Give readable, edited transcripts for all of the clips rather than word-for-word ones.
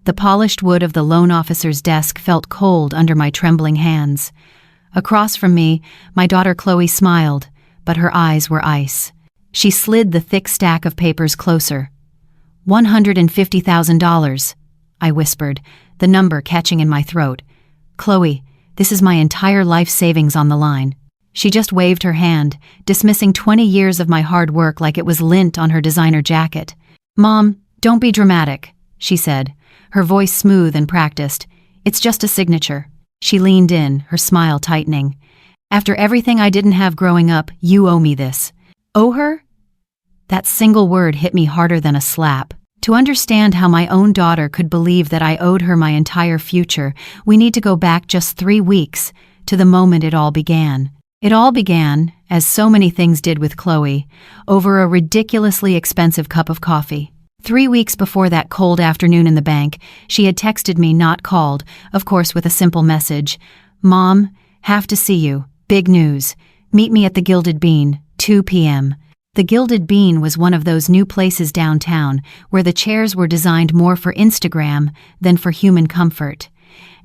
The polished wood of the loan officer's desk felt cold under my trembling hands. Across from me, my daughter Chloe smiled, but her eyes were ice. She slid the thick stack of papers closer. $150,000, I whispered, the number catching in my throat. Chloe, this is my entire life savings on the line. She just waved her hand, dismissing 20 years of my hard work like it was lint on her designer jacket. Mom, don't be dramatic, she said, her voice smooth and practiced. It's just a signature. She leaned in, her smile tightening. After everything I didn't have growing up, you owe me this. Owe her? That single word hit me harder than a slap. To understand how my own daughter could believe that I owed her my entire future, we need to go back just 3 weeks, to the moment it all began. It all began, as so many things did with Chloe, over a ridiculously expensive cup of coffee. 3 weeks before that cold afternoon in the bank, she had texted me, not called, of course with a simple message. Mom, have to see you. Big news. Meet me at the Gilded Bean, 2 p.m. The Gilded Bean was one of those new places downtown where the chairs were designed more for Instagram than for human comfort.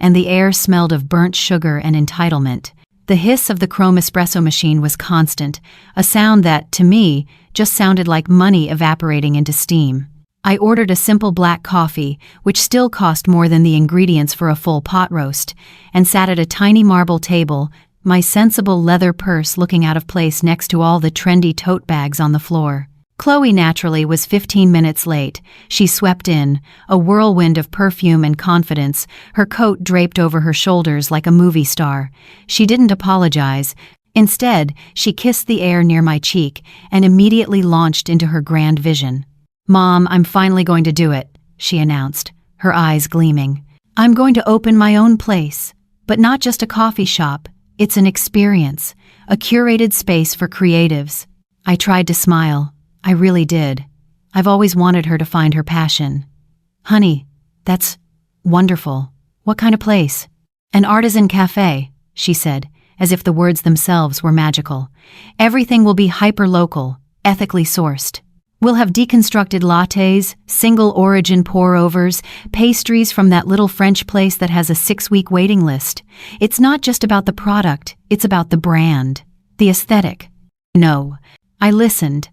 And the air smelled of burnt sugar and entitlement. The hiss of the chrome espresso machine was constant, a sound that, to me, just sounded like money evaporating into steam. I ordered a simple black coffee, which still cost more than the ingredients for a full pot roast, and sat at a tiny marble table, my sensible leather purse looking out of place next to all the trendy tote bags on the floor. Chloe naturally was 15 minutes late. She swept in, a whirlwind of perfume and confidence, her coat draped over her shoulders like a movie star. She didn't apologize. Instead, she kissed the air near my cheek and immediately launched into her grand vision. Mom, I'm finally going to do it, she announced, her eyes gleaming. I'm going to open my own place, but not just a coffee shop. It's an experience, a curated space for creatives. I tried to smile. I really did. I've always wanted her to find her passion. Honey, that's wonderful. What kind of place? An artisan cafe, she said, as if the words themselves were magical. Everything will be hyper-local, ethically sourced. We'll have deconstructed lattes, single-origin pour-overs, pastries from that little French place that has a 6-week waiting list. It's not just about the product, it's about the brand, the aesthetic. No. I listened,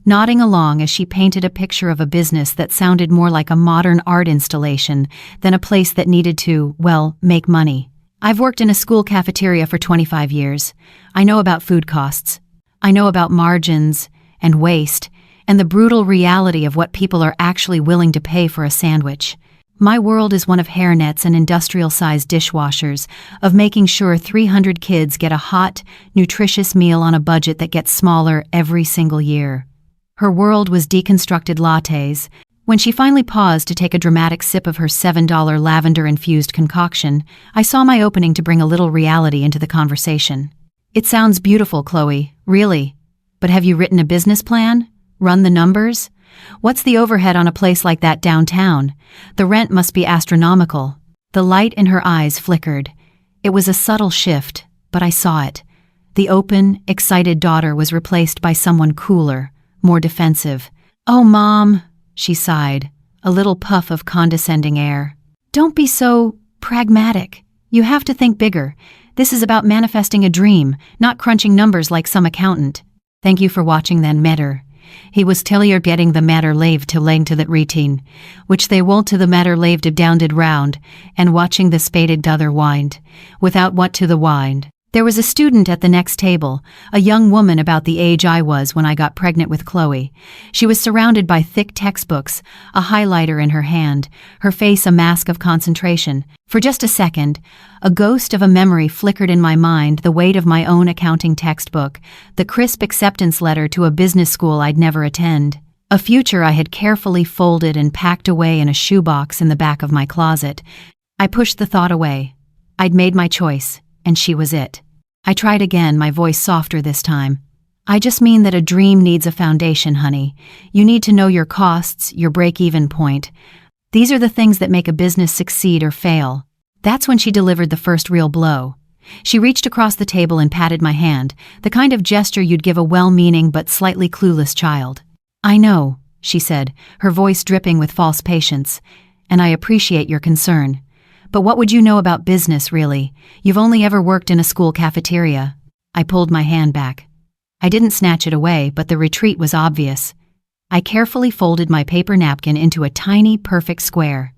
nodding along as she painted a picture of a business that sounded more like a modern art installation than a place that needed to, well, make money. I've worked in a school cafeteria for 25 years. I know about food costs. I know about margins and waste, and the brutal reality of what people are actually willing to pay for a sandwich. My world is one of hairnets and industrial-sized dishwashers, of making sure 300 kids get a hot, nutritious meal on a budget that gets smaller every single year. Her world was deconstructed lattes. When she finally paused to take a dramatic sip of her $7 lavender-infused concoction, I saw my opening to bring a little reality into the conversation. It sounds beautiful, Chloe, really. But have you written a business plan? Run the numbers? What's the overhead on a place like that downtown? The rent must be astronomical. The light in her eyes flickered. It was a subtle shift, but I saw it. The open, excited daughter was replaced by someone cooler, more defensive. Oh, Mom, she sighed, a little puff of condescending air. Don't be so pragmatic. You have to think bigger. This is about manifesting a dream, not crunching numbers like some accountant. Thank you for watching then, Metter. He was tillier getting the matter laved to lang to that routine, which they wold to the matter laved downed round, and watching the spaded d'other wind, without what to the wind. There was a student at the next table, a young woman about the age I was when I got pregnant with Chloe. She was surrounded by thick textbooks, a highlighter in her hand, her face a mask of concentration. For just a second, a ghost of a memory flickered in my mind, the weight of my own accounting textbook, the crisp acceptance letter to a business school I'd never attend. A future I had carefully folded and packed away in a shoebox in the back of my closet. I pushed the thought away. I'd made my choice, and she was it. I tried again, my voice softer this time. I just mean that a dream needs a foundation, honey. You need to know your costs, your break-even point. These are the things that make a business succeed or fail. That's when she delivered the first real blow. She reached across the table and patted my hand, the kind of gesture you'd give a well-meaning but slightly clueless child. I know, she said, her voice dripping with false patience. and I appreciate your concern. But what would you know about business, really? You've only ever worked in a school cafeteria." I pulled my hand back. I didn't snatch it away, but the retreat was obvious. I carefully folded my paper napkin into a tiny, perfect square.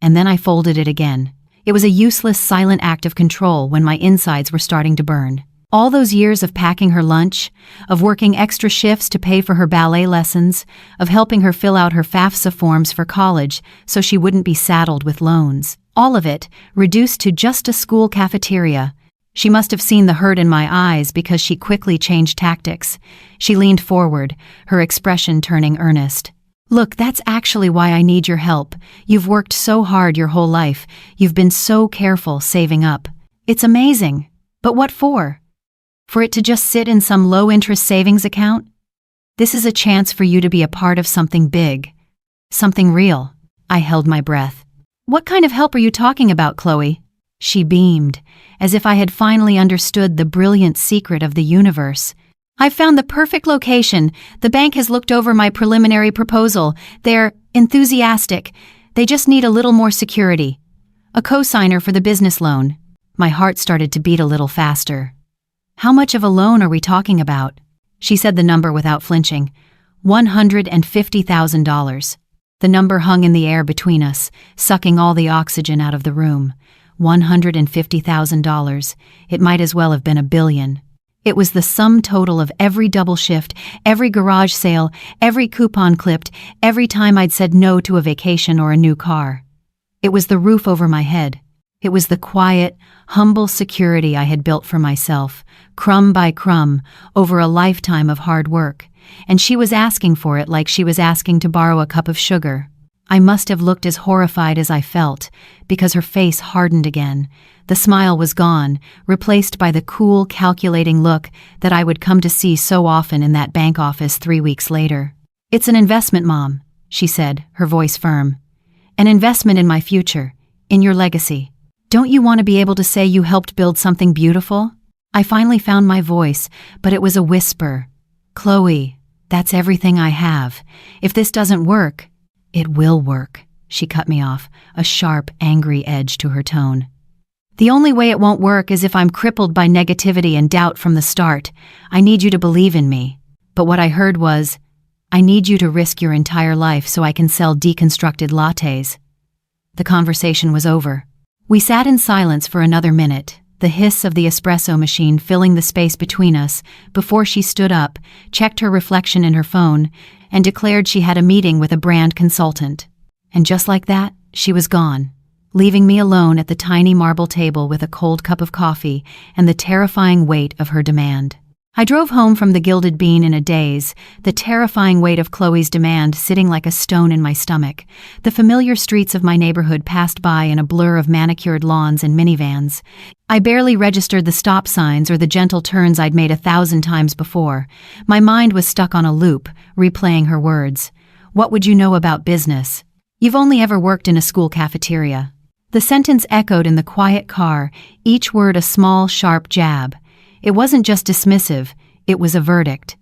And then I folded it again. It was a useless, silent act of control when my insides were starting to burn. All those years of packing her lunch, of working extra shifts to pay for her ballet lessons, of helping her fill out her FAFSA forms for college so she wouldn't be saddled with loans. All of it reduced to just a school cafeteria. She must have seen the hurt in my eyes because she quickly changed tactics. She leaned forward, her expression turning earnest. "Look, that's actually why I need your help. You've worked so hard your whole life. You've been so careful saving up. It's amazing. But what for? For it to just sit in some low-interest savings account? This is a chance for you to be a part of something big. Something real." I held my breath. "What kind of help are you talking about, Chloe?" She beamed, as if I had finally understood the brilliant secret of the universe. "I've found the perfect location. The bank has looked over my preliminary proposal. They're enthusiastic. They just need a little more security. A co-signer for the business loan." My heart started to beat a little faster. "How much of a loan are we talking about?" She said the number without flinching. $150,000. The number hung in the air between us, sucking all the oxygen out of the room. $150,000. It might as well have been $1 billion. It was the sum total of every double shift, every garage sale, every coupon clipped, every time I'd said no to a vacation or a new car. It was the roof over my head. It was the quiet, humble security I had built for myself, crumb by crumb, over a lifetime of hard work. And she was asking for it like she was asking to borrow a cup of sugar. I must have looked as horrified as I felt, because her face hardened again. The smile was gone, replaced by the cool, calculating look that I would come to see so often in that bank office 3 weeks later. "It's an investment, Mom," she said, her voice firm. "An investment in my future, in your legacy. Don't you want to be able to say you helped build something beautiful?" I finally found my voice, but it was a whisper. "Chloe, that's everything I have. If this doesn't work..." "It will work," she cut me off, a sharp, angry edge to her tone. "The only way it won't work is if I'm crippled by negativity and doubt from the start. I need you to believe in me." But what I heard was, "I need you to risk your entire life so I can sell deconstructed lattes." The conversation was over. We sat in silence for another minute, the hiss of the espresso machine filling the space between us, before she stood up, checked her reflection in her phone, and declared she had a meeting with a brand consultant. And just like that, she was gone, leaving me alone at the tiny marble table with a cold cup of coffee and the terrifying weight of her demand. I drove home from the Gilded Bean in a daze, the terrifying weight of Chloe's demand sitting like a stone in my stomach. The familiar streets of my neighborhood passed by in a blur of manicured lawns and minivans. I barely registered the stop signs or the gentle turns I'd made 1,000 times before. My mind was stuck on a loop, replaying her words. "What would you know about business? You've only ever worked in a school cafeteria." The sentence echoed in the quiet car, each word a small, sharp jab. It wasn't just dismissive, it was a verdict.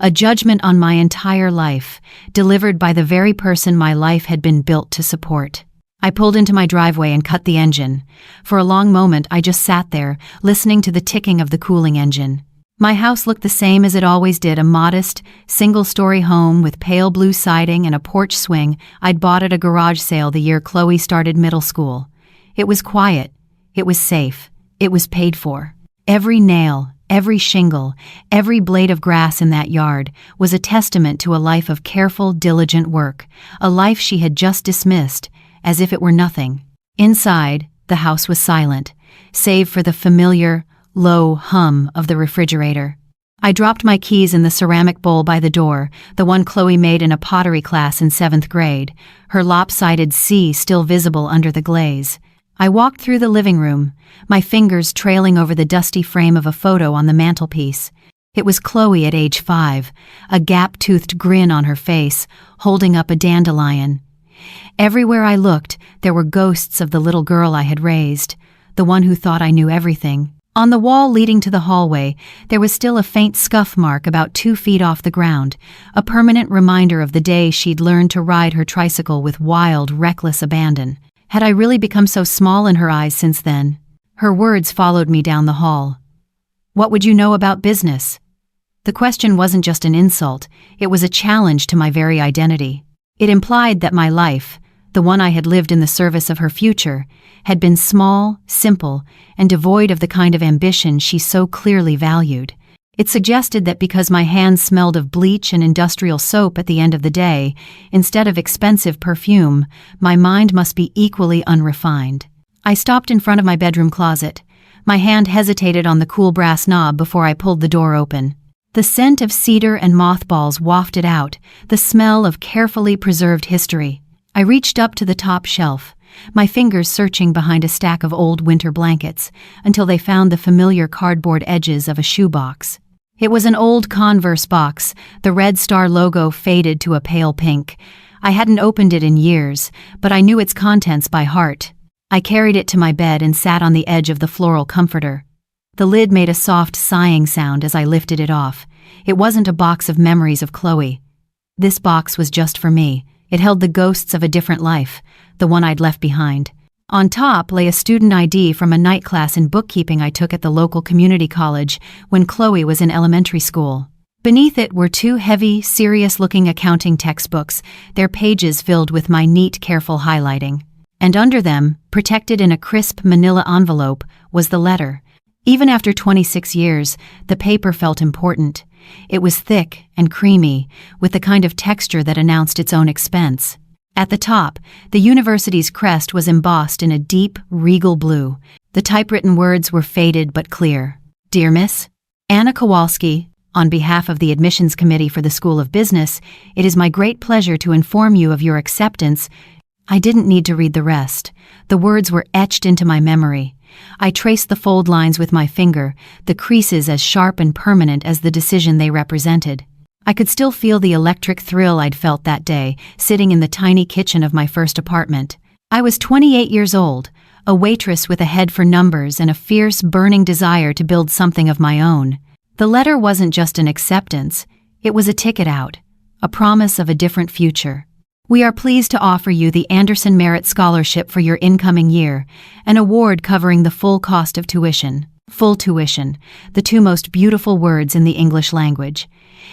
A judgment on my entire life, delivered by the very person my life had been built to support. I pulled into my driveway and cut the engine. For a long moment, I just sat there, listening to the ticking of the cooling engine. My house looked the same as it always did, a modest, single-story home with pale blue siding and a porch swing I'd bought at a garage sale the year Chloe started middle school. It was quiet. It was safe. It was paid for. Every nail, every shingle, every blade of grass in that yard was a testament to a life of careful, diligent work, a life she had just dismissed, as if it were nothing. Inside, the house was silent, save for the familiar, low hum of the refrigerator. I dropped my keys in the ceramic bowl by the door, the one Chloe made in a pottery class in 7th grade, her lopsided C still visible under the glaze. I walked through the living room, my fingers trailing over the dusty frame of a photo on the mantelpiece. It was Chloe at age 5, a gap-toothed grin on her face, holding up a dandelion. Everywhere I looked, there were ghosts of the little girl I had raised, the one who thought I knew everything, On the wall leading to the hallway, there was still a faint scuff mark about 2 feet off the ground, a permanent reminder of the day she'd learned to ride her tricycle with wild, reckless abandon. Had I really become so small in her eyes since then? Her words followed me down the hall. "What would you know about business?" The question wasn't just an insult, it was a challenge to my very identity. It implied that my life, the one I had lived in the service of her future, had been small, simple, and devoid of the kind of ambition she so clearly valued. It suggested that because my hands smelled of bleach and industrial soap at the end of the day, instead of expensive perfume, my mind must be equally unrefined. I stopped in front of my bedroom closet. My hand hesitated on the cool brass knob before I pulled the door open. The scent of cedar and mothballs wafted out, the smell of carefully preserved history. I reached up to the top shelf, my fingers searching behind a stack of old winter blankets, until they found the familiar cardboard edges of a shoebox. It was an old Converse box, the Red Star logo faded to a pale pink. I hadn't opened it in years, but I knew its contents by heart. I carried it to my bed and sat on the edge of the floral comforter. The lid made a soft sighing sound as I lifted it off. It wasn't a box of memories of Chloe. This box was just for me. It held the ghosts of a different life, the one I'd left behind. On top lay a student ID from a night class in bookkeeping I took at the local community college when Chloe was in elementary school. Beneath it were 2 heavy, serious-looking accounting textbooks, their pages filled with my neat, careful highlighting. And under them, protected in a crisp manila envelope, was the letter. Even after 26 years, the paper felt important. It was thick and creamy, with the kind of texture that announced its own expense. At the top, the university's crest was embossed in a deep, regal blue. The typewritten words were faded but clear. "Dear Miss Anna Kowalski, on behalf of the admissions committee for the School of Business, it is my great pleasure to inform you of your acceptance." I didn't need to read the rest. The words were etched into my memory. I traced the fold lines with my finger, the creases as sharp and permanent as the decision they represented. I could still feel the electric thrill I'd felt that day, sitting in the tiny kitchen of my first apartment. I was 28 years old, a waitress with a head for numbers and a fierce, burning desire to build something of my own. The letter wasn't just an acceptance, it was a ticket out, a promise of a different future. "We are pleased to offer you the Anderson Merit Scholarship for your incoming year, an award covering the full cost of tuition." Full tuition, the 2 most beautiful words in the English language.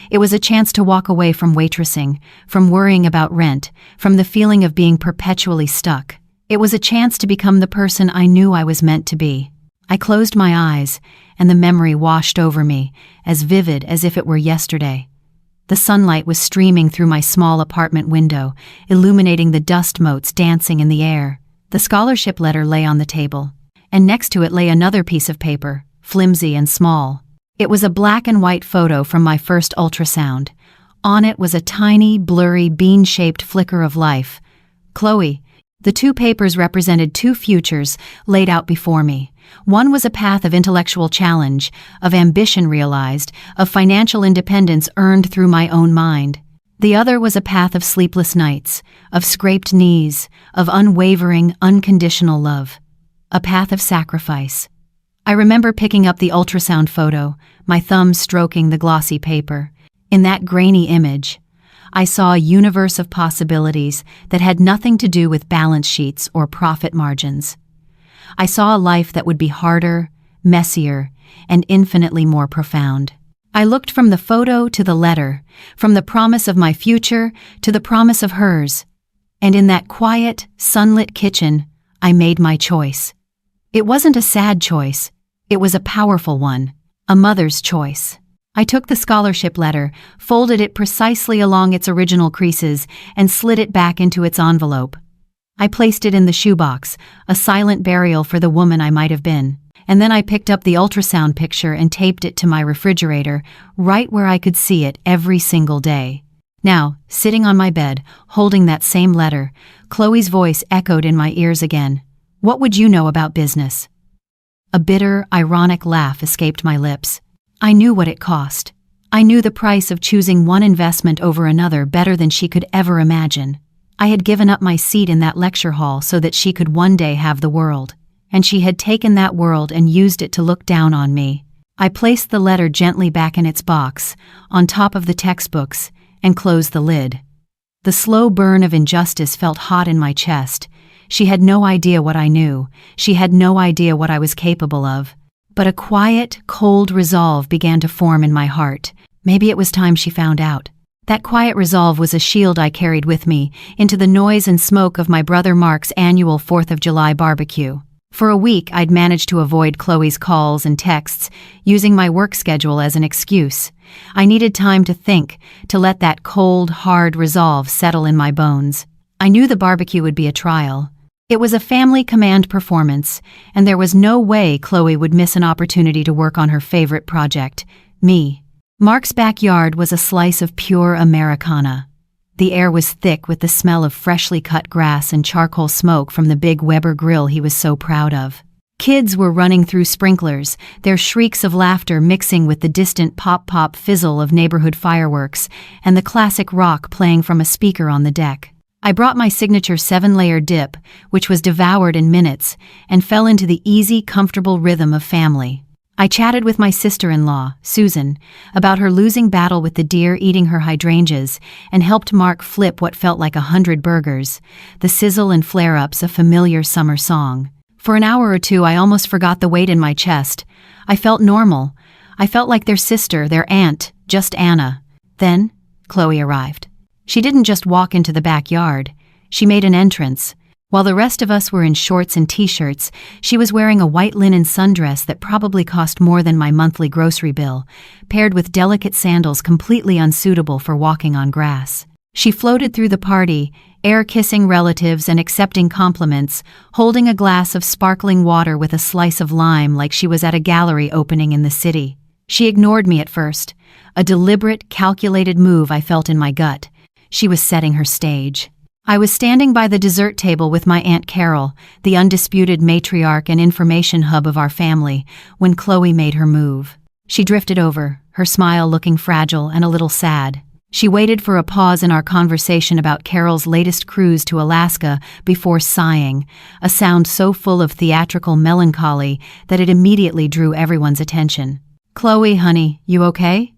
It was a chance to walk away from waitressing, from worrying about rent, from the feeling of being perpetually stuck. It was a chance to become the person I knew I was meant to be. I closed my eyes, and the memory washed over me, as vivid as if it were yesterday. The sunlight was streaming through my small apartment window, illuminating the dust motes dancing in the air. The scholarship letter lay on the table, and next to it lay another piece of paper, flimsy and small. It was a black and white photo from my first ultrasound. On it was a tiny, blurry, bean-shaped flicker of life. Chloe. The 2 papers represented 2 futures laid out before me. One was a path of intellectual challenge, of ambition realized, of financial independence earned through my own mind. The other was a path of sleepless nights, of scraped knees, of unwavering, unconditional love. A path of sacrifice. I remember picking up the ultrasound photo, my thumb stroking the glossy paper. In that grainy image, I saw a universe of possibilities that had nothing to do with balance sheets or profit margins. I saw a life that would be harder, messier, and infinitely more profound. I looked from the photo to the letter, from the promise of my future to the promise of hers. And in that quiet, sunlit kitchen, I made my choice. It wasn't a sad choice. It was a powerful one, a mother's choice. I took the scholarship letter, folded it precisely along its original creases, and slid it back into its envelope. I placed it in the shoebox, a silent burial for the woman I might have been. And then I picked up the ultrasound picture and taped it to my refrigerator, right where I could see it every single day. Now, sitting on my bed, holding that same letter, Chloe's voice echoed in my ears again. "What would you know about business?" A bitter, ironic laugh escaped my lips. I knew what it cost. I knew the price of choosing one investment over another better than she could ever imagine. I had given up my seat in that lecture hall so that she could one day have the world. and she had taken that world and used it to look down on me. I placed the letter gently back in its box, on top of the textbooks, and closed the lid. The slow burn of injustice felt hot in my chest. She had no idea what I knew. She had no idea what I was capable of. But a quiet, cold resolve began to form in my heart. Maybe it was time she found out. That quiet resolve was a shield I carried with me into the noise and smoke of my brother Mark's annual 4th of July barbecue. For a week, I'd managed to avoid Chloe's calls and texts, using my work schedule as an excuse. I needed time to think, to let that cold, hard resolve settle in my bones. I knew the barbecue would be a trial. It was a family command performance, and there was no way Chloe would miss an opportunity to work on her favorite project, me. Mark's backyard was a slice of pure Americana. The air was thick with the smell of freshly cut grass and charcoal smoke from the big Weber grill he was so proud of. Kids were running through sprinklers, their shrieks of laughter mixing with the distant pop-pop fizzle of neighborhood fireworks and the classic rock playing from a speaker on the deck. I brought my signature 7-layer dip, which was devoured in minutes, and fell into the easy, comfortable rhythm of family. I chatted with my sister-in-law, Susan, about her losing battle with the deer eating her hydrangeas, and helped Mark flip what felt like 100 burgers, the sizzle and flare-ups a familiar summer song. For an hour or two, I almost forgot the weight in my chest. I felt normal. I felt like their sister, their aunt, just Anna. Then, Chloe arrived. She didn't just walk into the backyard. She made an entrance. While the rest of us were in shorts and t-shirts, she was wearing a white linen sundress that probably cost more than my monthly grocery bill, paired with delicate sandals completely unsuitable for walking on grass. She floated through the party, air-kissing relatives and accepting compliments, holding a glass of sparkling water with a slice of lime like she was at a gallery opening in the city. She ignored me at first, a deliberate, calculated move I felt in my gut. She was setting her stage. I was standing by the dessert table with my Aunt Carol, the undisputed matriarch and information hub of our family, when Chloe made her move. She drifted over, her smile looking fragile and a little sad. She waited for a pause in our conversation about Carol's latest cruise to Alaska before sighing, a sound so full of theatrical melancholy that it immediately drew everyone's attention. "Chloe, honey, you okay?"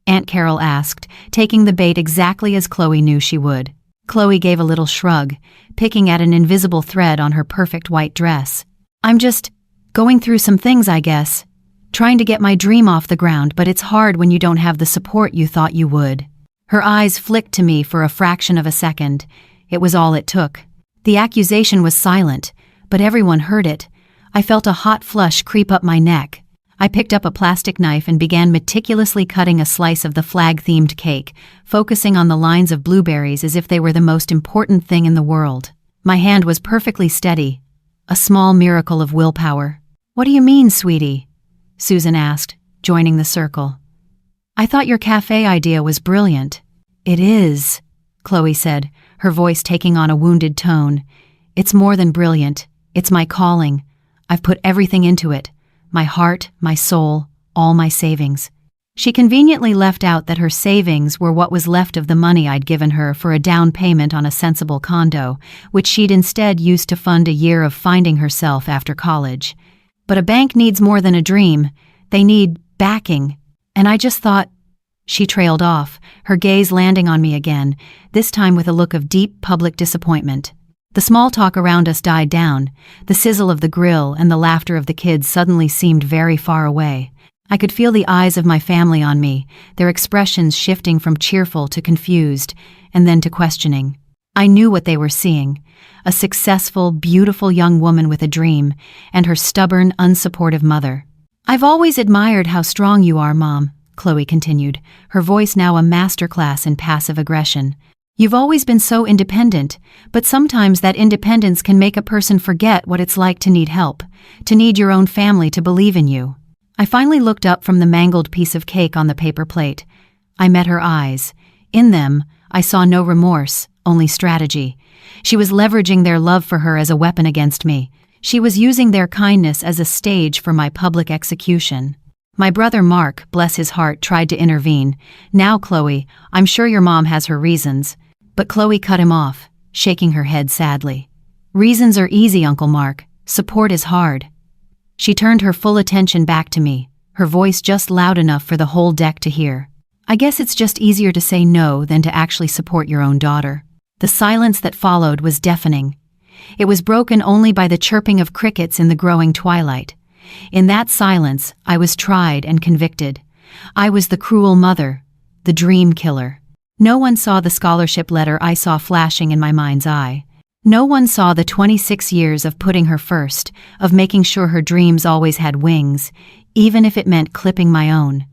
Aunt Carol asked, taking the bait exactly as Chloe knew she would. Chloe gave a little shrug, picking at an invisible thread on her perfect white dress. "I'm just going through some things, I guess. Trying to get my dream off the ground, but it's hard when you don't have the support you thought you would." Her eyes flicked to me for a fraction of a second. It was all it took. The accusation was silent, but everyone heard it. I felt a hot flush creep up my neck. I picked up a plastic knife and began meticulously cutting a slice of the flag-themed cake, focusing on the lines of blueberries as if they were the most important thing in the world. My hand was perfectly steady, a small miracle of willpower. "What do you mean, sweetie?" Susan asked, joining the circle. "I thought your cafe idea was brilliant." "It is," Chloe said, her voice taking on a wounded tone. "It's more than brilliant. It's my calling. I've put everything into it. My heart, my soul, all my savings." She conveniently left out that her savings were what was left of the money I'd given her for a down payment on a sensible condo, which she'd instead used to fund a year of finding herself after college. But a bank needs more than a dream. They need backing. And I just thought... She trailed off, her gaze landing on me again, this time with a look of deep public disappointment. The small talk around us died down. The sizzle of the grill and the laughter of the kids suddenly seemed very far away. I could feel the eyes of my family on me, their expressions shifting from cheerful to confused, and then to questioning. I knew what they were seeing. A successful, beautiful young woman with a dream, and her stubborn, unsupportive mother. "I've always admired how strong you are, Mom," Chloe continued, her voice now a masterclass in passive aggression. "You've always been so independent, but sometimes that independence can make a person forget what it's like to need help, to need your own family to believe in you." I finally looked up from the mangled piece of cake on the paper plate. I met her eyes. In them, I saw no remorse, only strategy. She was leveraging their love for her as a weapon against me. She was using their kindness as a stage for my public execution. My brother Mark, bless his heart, tried to intervene. "Now, Chloe, I'm sure your mom has her reasons." But Chloe cut him off, shaking her head sadly. "Reasons are easy, Uncle Mark. Support is hard." She turned her full attention back to me, her voice just loud enough for the whole deck to hear. "I guess it's just easier to say no than to actually support your own daughter." The silence that followed was deafening. It was broken only by the chirping of crickets in the growing twilight. In that silence, I was tried and convicted. I was the cruel mother, the dream killer. No one saw the scholarship letter I saw flashing in my mind's eye. No one saw the 26 years of putting her first, of making sure her dreams always had wings, even if it meant clipping my own.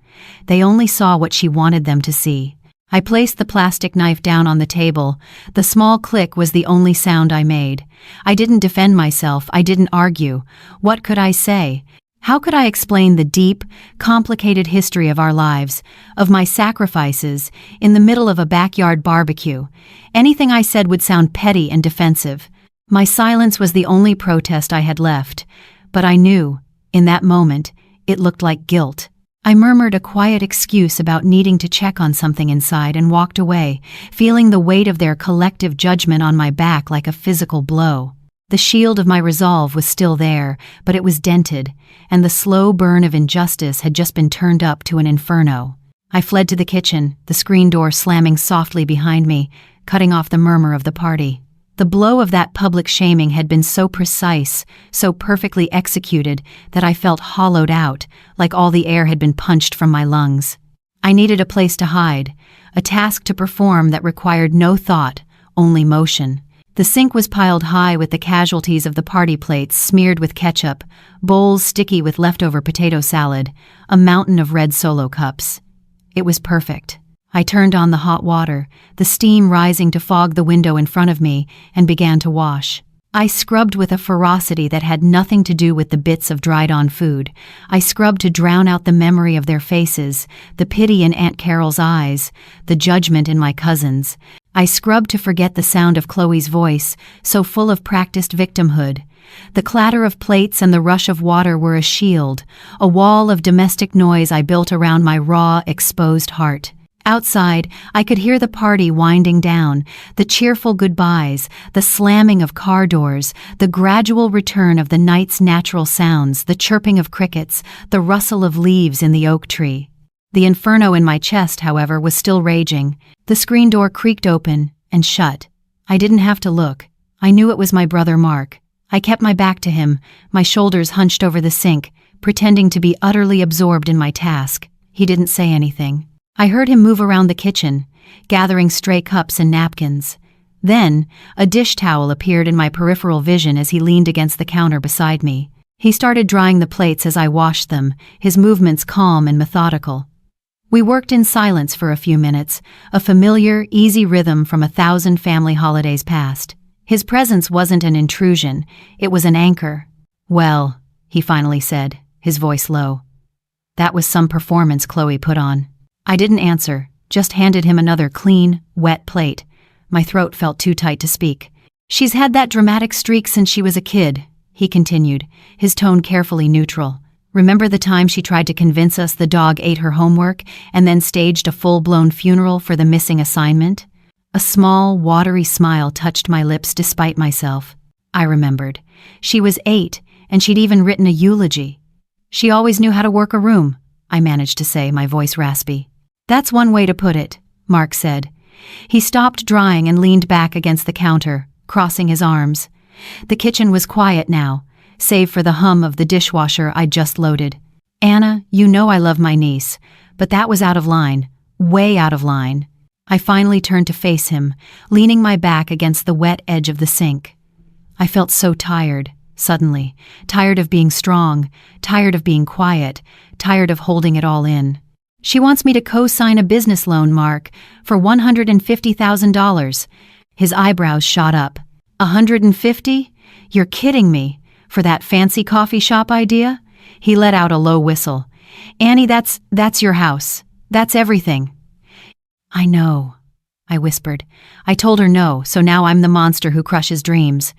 They only saw what she wanted them to see. I placed the plastic knife down on the table. The small click was the only sound I made. I didn't defend myself. I didn't argue. What could I say? How could I explain the deep, complicated history of our lives, of my sacrifices, in the middle of a backyard barbecue? Anything I said would sound petty and defensive. My silence was the only protest I had left, but I knew, in that moment, it looked like guilt. I murmured a quiet excuse about needing to check on something inside and walked away, feeling the weight of their collective judgment on my back like a physical blow. The shield of my resolve was still there, but it was dented, and the slow burn of injustice had just been turned up to an inferno. I fled to the kitchen, the screen door slamming softly behind me, cutting off the murmur of the party. The blow of that public shaming had been so precise, so perfectly executed, that I felt hollowed out, like all the air had been punched from my lungs. I needed a place to hide, a task to perform that required no thought, only motion. The sink was piled high with the casualties of the party plates smeared with ketchup, bowls sticky with leftover potato salad, a mountain of red Solo cups. It was perfect. I turned on the hot water, the steam rising to fog the window in front of me, and began to wash. I scrubbed with a ferocity that had nothing to do with the bits of dried-on food. I scrubbed to drown out the memory of their faces, the pity in Aunt Carol's eyes, the judgment in my cousins. I scrubbed to forget the sound of Chloe's voice, so full of practiced victimhood. The clatter of plates and the rush of water were a shield, a wall of domestic noise I built around my raw, exposed heart. Outside, I could hear the party winding down, the cheerful goodbyes, the slamming of car doors, the gradual return of the night's natural sounds, the chirping of crickets, the rustle of leaves in the oak tree. The inferno in my chest, however, was still raging. The screen door creaked open and shut. I didn't have to look. I knew it was my brother Mark. I kept my back to him, my shoulders hunched over the sink, pretending to be utterly absorbed in my task. He didn't say anything. I heard him move around the kitchen, gathering stray cups and napkins. Then, a dish towel appeared in my peripheral vision as he leaned against the counter beside me. He started drying the plates as I washed them, his movements calm and methodical. We worked in silence for a few minutes, a familiar, easy rhythm from 1,000 family holidays past. His presence wasn't an intrusion, it was an anchor. "Well," he finally said, his voice low. "That was some performance Chloe put on." I didn't answer, just handed him another clean, wet plate. My throat felt too tight to speak. "She's had that dramatic streak since she was a kid," he continued, his tone carefully neutral. "Remember the time she tried to convince us the dog ate her homework and then staged a full-blown funeral for the missing assignment?" A small, watery smile touched my lips despite myself. I remembered. She was 8, and she'd even written a eulogy. "She always knew how to work a room," I managed to say, my voice raspy. "That's one way to put it," Mark said. He stopped drying and leaned back against the counter, crossing his arms. The kitchen was quiet now, save for the hum of the dishwasher I'd just loaded. "Anna, you know I love my niece, but that was out of line, way out of line." I finally turned to face him, leaning my back against the wet edge of the sink. I felt so tired, suddenly, tired of being strong, tired of being quiet, tired of holding it all in. "She wants me to co-sign a business loan, Mark, for $150,000. His eyebrows shot up. "150? You're kidding me. For that fancy coffee shop idea?" He let out a low whistle. "Annie, that's your house. That's everything." "I know," I whispered. I told her no, so now I'm the monster who crushes dreams.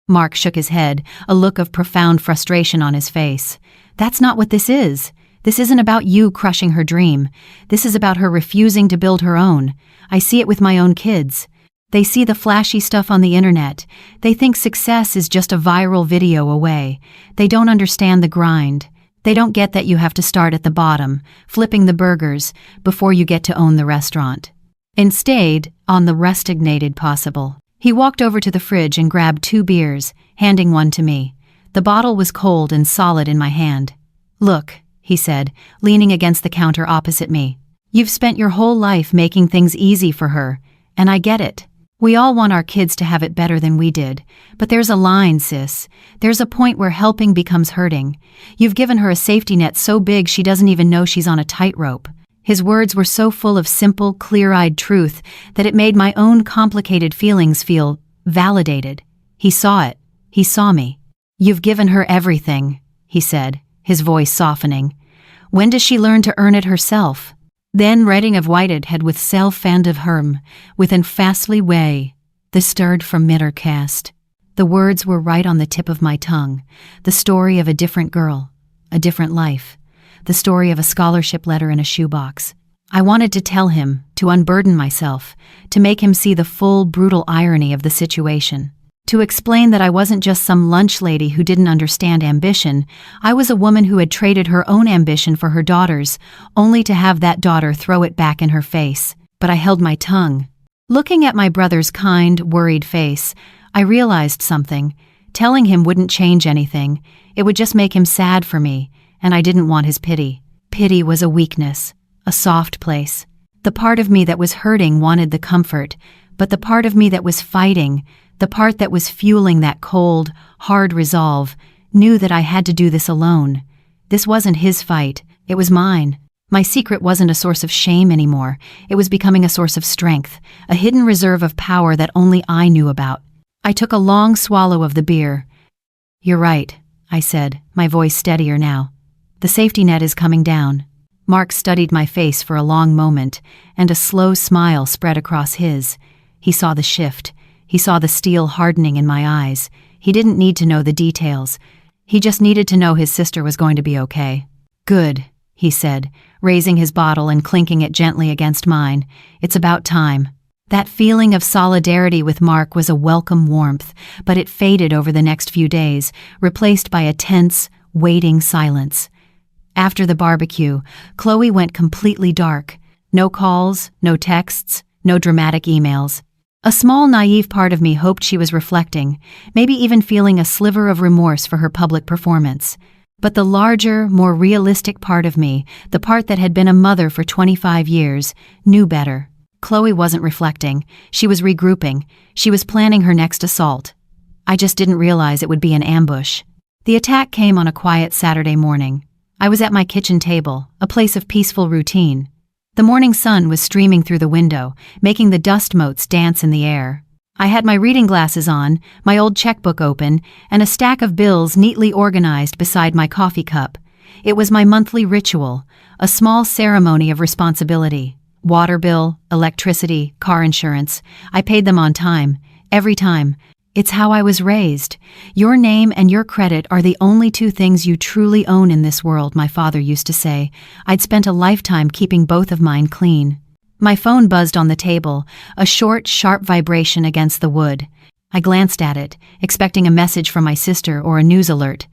Mark shook his head, a look of profound frustration on his face. "That's not what this is. This isn't about you crushing her dream. This is about her refusing to build her own. I see it with my own kids. They see the flashy stuff on the internet. They think success is just a viral video away. They don't understand the grind. They don't get that you have to start at the bottom, flipping the burgers, before you get to own the restaurant. Instead, on the rustignated possible. He walked over to the fridge and grabbed 2 beers, handing one to me. The bottle was cold and solid in my hand. "Look," he said, leaning against the counter opposite me. "You've spent your whole life making things easy for her, and I get it. We all want our kids to have it better than we did. But there's a line, sis. There's a point where helping becomes hurting. You've given her a safety net so big she doesn't even know she's on a tightrope." His words were so full of simple, clear-eyed truth that it made my own complicated feelings feel validated. He saw it. He saw me. "You've given her everything," he said, his voice softening. "When does she learn to earn it herself?" Then redding of whited head with self-fand of herm, within fastly way, the stirred from middercast. The words were right on the tip of my tongue, the story of a different girl, a different life, the story of a scholarship letter in a shoebox. I wanted to tell him, to unburden myself, to make him see the full, brutal irony of the situation. To explain that I wasn't just some lunch lady who didn't understand ambition. I was a woman who had traded her own ambition for her daughter's, only to have that daughter throw it back in her face. But I held my tongue. Looking at my brother's kind, worried face, I realized something. Telling him wouldn't change anything. It would just make him sad for me, and I didn't want his pity. Pity was a weakness, a soft place. The part of me that was hurting wanted the comfort, but the part of me that was fighting, the part that was fueling that cold, hard resolve, knew that I had to do this alone. This wasn't his fight, it was mine. My secret wasn't a source of shame anymore. It was becoming a source of strength, a hidden reserve of power that only I knew about. I took a long swallow of the beer. "You're right," I said, my voice steadier now. "The safety net is coming down." Mark studied my face for a long moment, and a slow smile spread across his. He saw the shift. He saw the steel hardening in my eyes. He didn't need to know the details. He just needed to know his sister was going to be okay. "Good," he said, raising his bottle and clinking it gently against mine. "It's about time." That feeling of solidarity with Mark was a welcome warmth, but it faded over the next few days, replaced by a tense, waiting silence. After the barbecue, Chloe went completely dark. No calls, no texts, no dramatic emails. A small, naive part of me hoped she was reflecting, maybe even feeling a sliver of remorse for her public performance. But the larger, more realistic part of me, the part that had been a mother for 25 years, knew better. Chloe wasn't reflecting. She was regrouping. She was planning her next assault. I just didn't realize it would be an ambush. The attack came on a quiet Saturday morning. I was at my kitchen table, a place of peaceful routine. The morning sun was streaming through the window, making the dust motes dance in the air. I had my reading glasses on, my old checkbook open, and a stack of bills neatly organized beside my coffee cup. It was my monthly ritual, a small ceremony of responsibility. Water bill, electricity, car insurance. I paid them on time, every time. It's how I was raised. Your name and your credit are the only 2 things you truly own in this world, my father used to say. I'd spent a lifetime keeping both of mine clean. My phone buzzed on the table, a short, sharp vibration against the wood. I glanced at it, expecting a message from my sister or a news alert.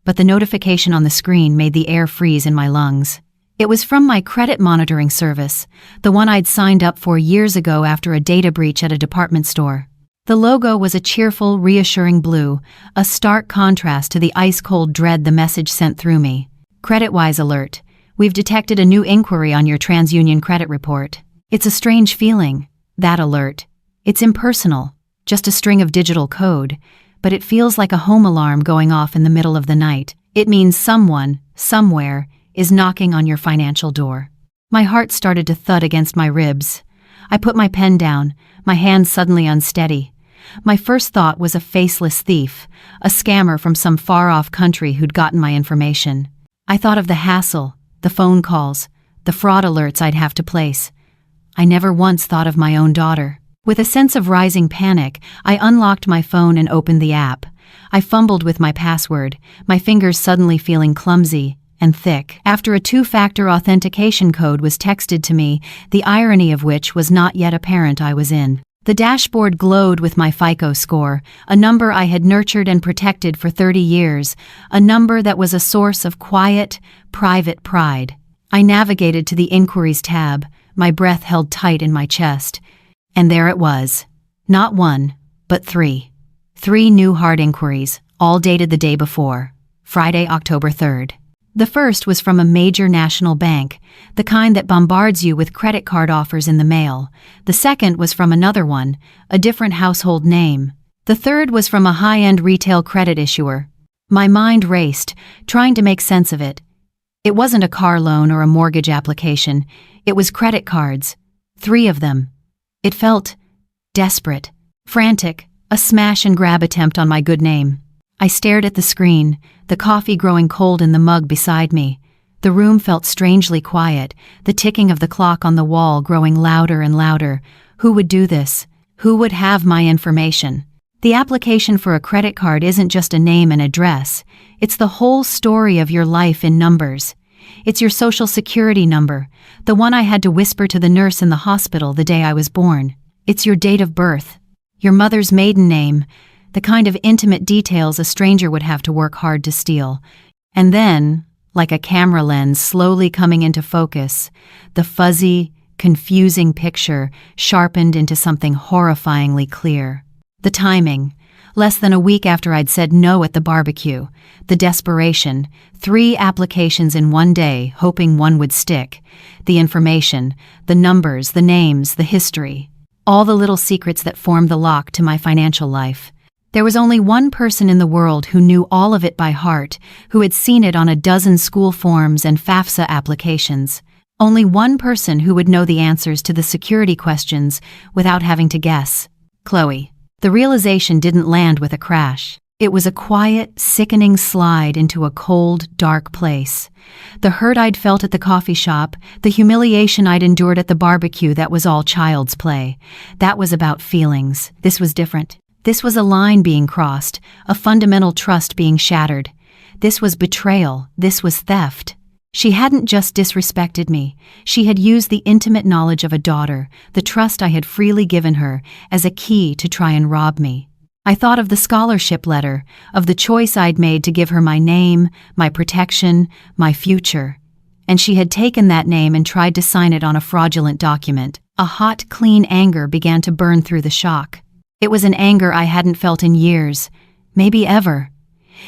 But the notification on the screen made the air freeze in my lungs. It was from my credit monitoring service, the one I'd signed up for years ago after a data breach at a department store. The logo was a cheerful, reassuring blue, a stark contrast to the ice-cold dread the message sent through me. "Credit-wise alert. We've detected a new inquiry on your TransUnion credit report." It's a strange feeling, that alert. It's impersonal, just a string of digital code, but it feels like a home alarm going off in the middle of the night. It means someone, somewhere, is knocking on your financial door. My heart started to thud against my ribs. I put my pen down, my hands suddenly unsteady. My first thought was a faceless thief, a scammer from some far-off country who'd gotten my information. I thought of the hassle, the phone calls, the fraud alerts I'd have to place. I never once thought of my own daughter. With a sense of rising panic, I unlocked my phone and opened the app. I fumbled with my password, my fingers suddenly feeling clumsy and thick. After a 2-factor authentication code was texted to me, the irony of which was not yet apparent I was in. The dashboard glowed with my FICO score, a number I had nurtured and protected for 30 years, a number that was a source of quiet, private pride. I navigated to the Inquiries tab, my breath held tight in my chest. And there it was. Not one, but three. 3 new hard inquiries, all dated the day before, Friday, October 3rd. The first was from a major national bank, the kind that bombards you with credit card offers in the mail. The second was from another one, a different household name. The third was from a high-end retail credit issuer. My mind raced, trying to make sense of it. It wasn't a car loan or a mortgage application. It was credit cards. 3 of them. It felt desperate, frantic, a smash-and-grab attempt on my good name. I stared at the screen, the coffee growing cold in the mug beside me. The room felt strangely quiet, the ticking of the clock on the wall growing louder and louder. Who would do this? Who would have my information? The application for a credit card isn't just a name and address. It's the whole story of your life in numbers. It's your social security number, the one I had to whisper to the nurse in the hospital the day I was born. It's your date of birth, your mother's maiden name, the kind of intimate details a stranger would have to work hard to steal. And then, like a camera lens slowly coming into focus, the fuzzy, confusing picture sharpened into something horrifyingly clear. The timing, less than a week after I'd said no at the barbecue. The desperation, 3 applications in one day, hoping one would stick. The information, the numbers, the names, the history. All the little secrets that formed the lock to my financial life. There was only one person in the world who knew all of it by heart, who had seen it on a dozen school forms and FAFSA applications. Only one person who would know the answers to the security questions without having to guess. Chloe. The realization didn't land with a crash. It was a quiet, sickening slide into a cold, dark place. The hurt I'd felt at the coffee shop, the humiliation I'd endured at the barbecue, that was all child's play. That was about feelings. This was different. This was a line being crossed, a fundamental trust being shattered. This was betrayal. This was theft. She hadn't just disrespected me. She had used the intimate knowledge of a daughter, the trust I had freely given her, as a key to try and rob me. I thought of the scholarship letter, of the choice I'd made to give her my name, my protection, my future. And she had taken that name and tried to sign it on a fraudulent document. A hot, clean anger began to burn through the shock. It was an anger I hadn't felt in years, maybe ever.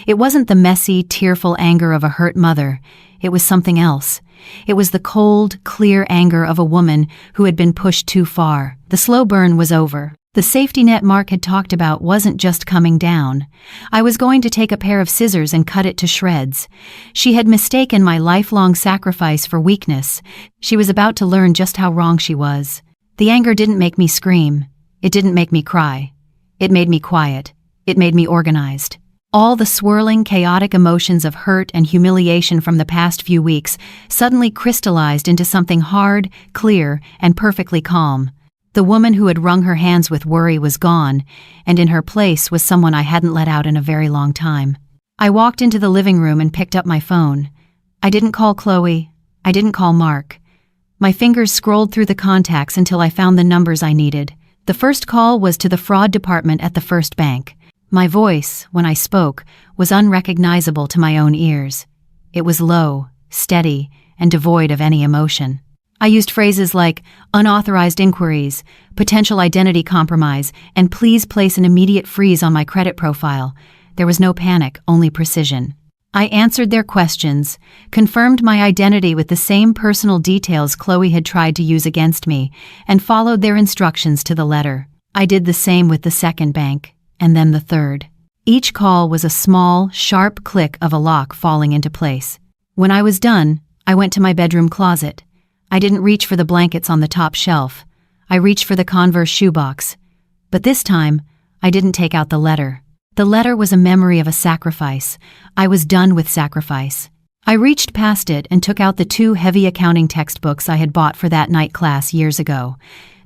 It wasn't the messy, tearful anger of a hurt mother. It was something else. It was the cold, clear anger of a woman who had been pushed too far. The slow burn was over. The safety net Mark had talked about wasn't just coming down. I was going to take a pair of scissors and cut it to shreds. She had mistaken my lifelong sacrifice for weakness. She was about to learn just how wrong she was. The anger didn't make me scream. It didn't make me cry. It made me quiet. It made me organized. All the swirling, chaotic emotions of hurt and humiliation from the past few weeks suddenly crystallized into something hard, clear, and perfectly calm. The woman who had wrung her hands with worry was gone, and in her place was someone I hadn't let out in a very long time. I walked into the living room and picked up my phone. I didn't call Chloe. I didn't call Mark. My fingers scrolled through the contacts until I found the numbers I needed. The first call was to the fraud department at the first bank. My voice, when I spoke, was unrecognizable to my own ears. It was low, steady, and devoid of any emotion. I used phrases like unauthorized inquiries, potential identity compromise, and please place an immediate freeze on my credit profile. There was no panic, only precision. I answered their questions, confirmed my identity with the same personal details Chloe had tried to use against me, and followed their instructions to the letter. I did the same with the second bank, and then the third. Each call was a small, sharp click of a lock falling into place. When I was done, I went to my bedroom closet. I didn't reach for the blankets on the top shelf. I reached for the Converse shoebox. But this time, I didn't take out the letter. The letter was a memory of a sacrifice. I was done with sacrifice. I reached past it and took out the 2 heavy accounting textbooks I had bought for that night class years ago.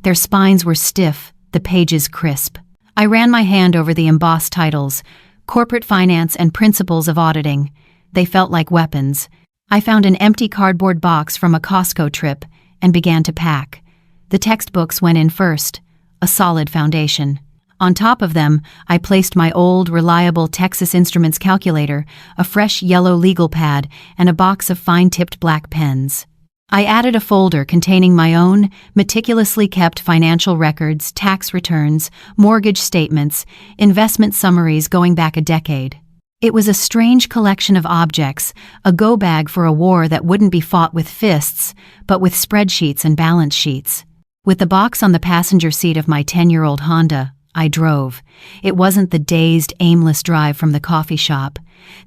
Their spines were stiff, the pages crisp. I ran my hand over the embossed titles, Corporate Finance and Principles of Auditing. They felt like weapons. I found an empty cardboard box from a Costco trip and began to pack. The textbooks went in first, a solid foundation. On top of them, I placed my old, reliable Texas Instruments calculator, a fresh yellow legal pad, and a box of fine-tipped black pens. I added a folder containing my own, meticulously kept financial records, tax returns, mortgage statements, investment summaries going back a decade. It was a strange collection of objects, a go-bag for a war that wouldn't be fought with fists, but with spreadsheets and balance sheets. With the box on the passenger seat of my 10-year-old Honda, I drove. It wasn't the dazed, aimless drive from the coffee shop.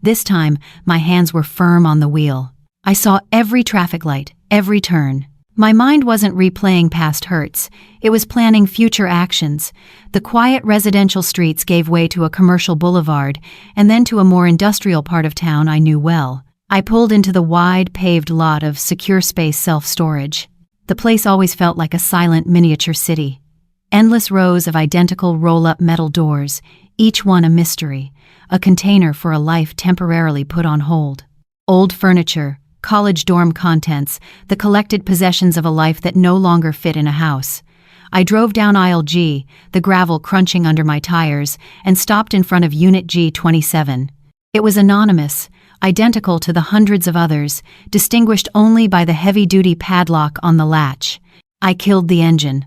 This time, my hands were firm on the wheel. I saw every traffic light, every turn. My mind wasn't replaying past hurts. It was planning future actions. The quiet residential streets gave way to a commercial boulevard, and then to a more industrial part of town I knew well. I pulled into the wide, paved lot of Secure Space Self-Storage. The place always felt like a silent miniature city. Endless rows of identical roll-up metal doors, each one a mystery, a container for a life temporarily put on hold. Old furniture, college dorm contents, the collected possessions of a life that no longer fit in a house. I drove down aisle G, the gravel crunching under my tires, and stopped in front of Unit G27. It was anonymous, identical to the hundreds of others, distinguished only by the heavy-duty padlock on the latch. I killed the engine.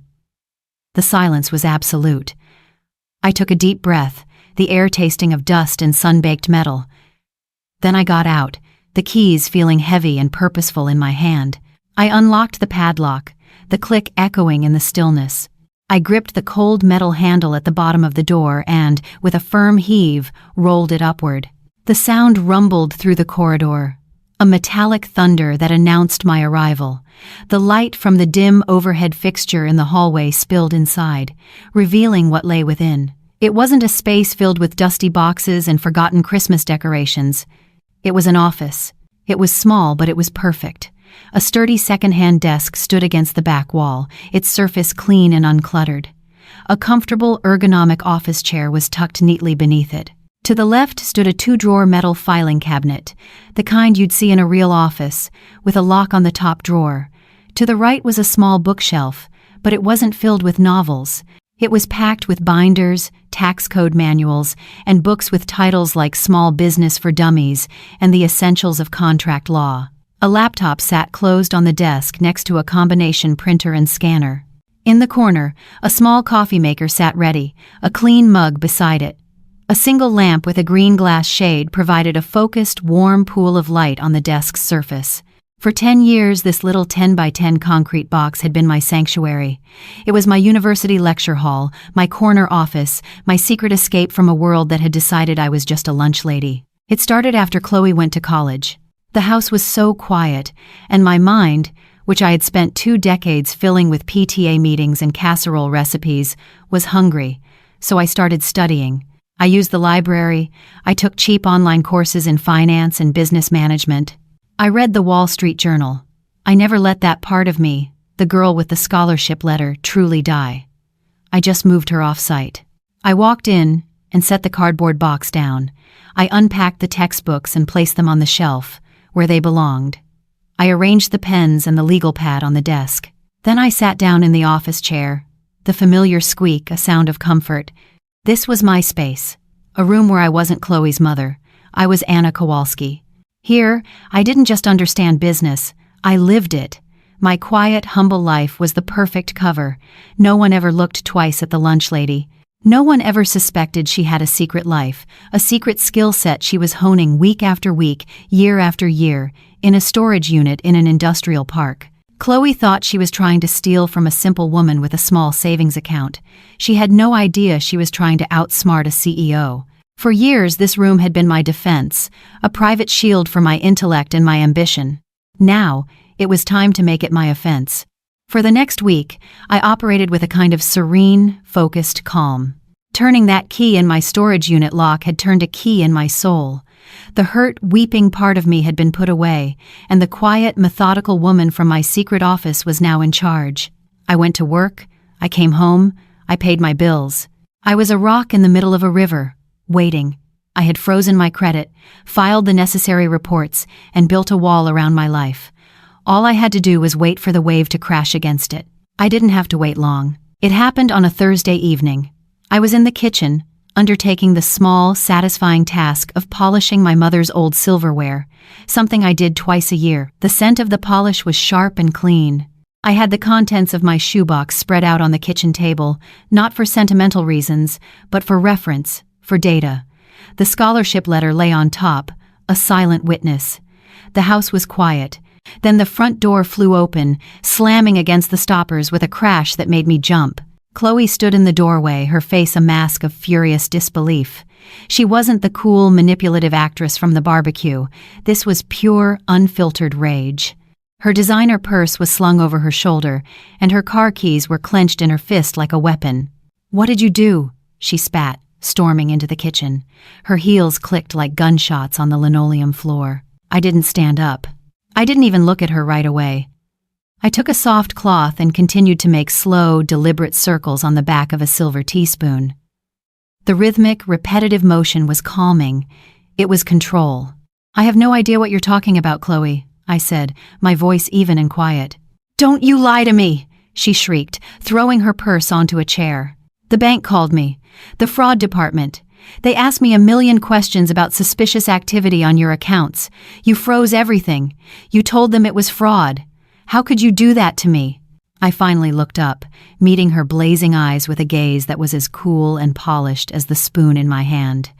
The silence was absolute. I took a deep breath, the air tasting of dust and sun-baked metal. Then I got out, the keys feeling heavy and purposeful in my hand. I unlocked the padlock, the click echoing in the stillness. I gripped the cold metal handle at the bottom of the door and, with a firm heave, rolled it upward. The sound rumbled through the corridor, a metallic thunder that announced my arrival. The light from the dim overhead fixture in the hallway spilled inside, revealing what lay within. It wasn't a space filled with dusty boxes and forgotten Christmas decorations. It was an office. It was small, but it was perfect. A sturdy second-hand desk stood against the back wall, its surface clean and uncluttered. A comfortable, ergonomic office chair was tucked neatly beneath it. To the left stood a two-drawer metal filing cabinet, the kind you'd see in a real office, with a lock on the top drawer. To the right was a small bookshelf, but it wasn't filled with novels. It was packed with binders, tax code manuals, and books with titles like Small Business for Dummies and The Essentials of Contract Law. A laptop sat closed on the desk next to a combination printer and scanner. In the corner, a small coffee maker sat ready, a clean mug beside it. A single lamp with a green glass shade provided a focused, warm pool of light on the desk's surface. For 10 years, this little 10 by 10 concrete box had been my sanctuary. It was my university lecture hall, my corner office, my secret escape from a world that had decided I was just a lunch lady. It started after Chloe went to college. The house was so quiet, and my mind, which I had spent 2 decades filling with PTA meetings and casserole recipes, was hungry, so I started studying. I used the library. I took cheap online courses in finance and business management. I read the Wall Street Journal. I never let that part of me, the girl with the scholarship letter, truly die. I just moved her off-site. I walked in and set the cardboard box down. I unpacked the textbooks and placed them on the shelf, where they belonged. I arranged the pens and the legal pad on the desk. Then I sat down in the office chair, the familiar squeak a sound of comfort. This was my space, a room where I wasn't Chloe's mother. I was Anna Kowalski. Here, I didn't just understand business, I lived it. My quiet, humble life was the perfect cover. No one ever looked twice at the lunch lady. No one ever suspected she had a secret life, a secret skill set she was honing week after week, year after year, in a storage unit in an industrial park. Chloe thought she was trying to steal from a simple woman with a small savings account. She had no idea she was trying to outsmart a CEO. For years, this room had been my defense, a private shield for my intellect and my ambition. Now, it was time to make it my offense. For the next week, I operated with a kind of serene, focused calm. Turning that key in my storage unit lock had turned a key in my soul. The hurt, weeping part of me had been put away, and the quiet, methodical woman from my secret office was now in charge. I went to work, I came home, I paid my bills. I was a rock in the middle of a river, waiting. I had frozen my credit, filed the necessary reports, and built a wall around my life. All I had to do was wait for the wave to crash against it. I didn't have to wait long. It happened on a Thursday evening. I was in the kitchen, undertaking the small, satisfying task of polishing my mother's old silverware, something I did twice a year. The scent of the polish was sharp and clean. I had the contents of my shoebox spread out on the kitchen table, not for sentimental reasons, but for reference, for data. The scholarship letter lay on top, a silent witness. The house was quiet. Then the front door flew open, slamming against the stoppers with a crash that made me jump. Chloe stood in the doorway, her face a mask of furious disbelief. She wasn't the cool, manipulative actress from the barbecue. This was pure, unfiltered rage. Her designer purse was slung over her shoulder, and her car keys were clenched in her fist like a weapon. "What did you do?" she spat, storming into the kitchen. Her heels clicked like gunshots on the linoleum floor. I didn't stand up. I didn't even look at her right away. I took a soft cloth and continued to make slow, deliberate circles on the back of a silver teaspoon. The rhythmic, repetitive motion was calming. It was control. "I have no idea what you're talking about, Chloe," I said, my voice even and quiet. "Don't you lie to me!" she shrieked, throwing her purse onto a chair. "The bank called me. The fraud department. They asked me a million questions about suspicious activity on your accounts. You froze everything. You told them it was fraud. How could you do that to me?" I finally looked up, meeting her blazing eyes with a gaze that was as cool and polished as the spoon in my hand.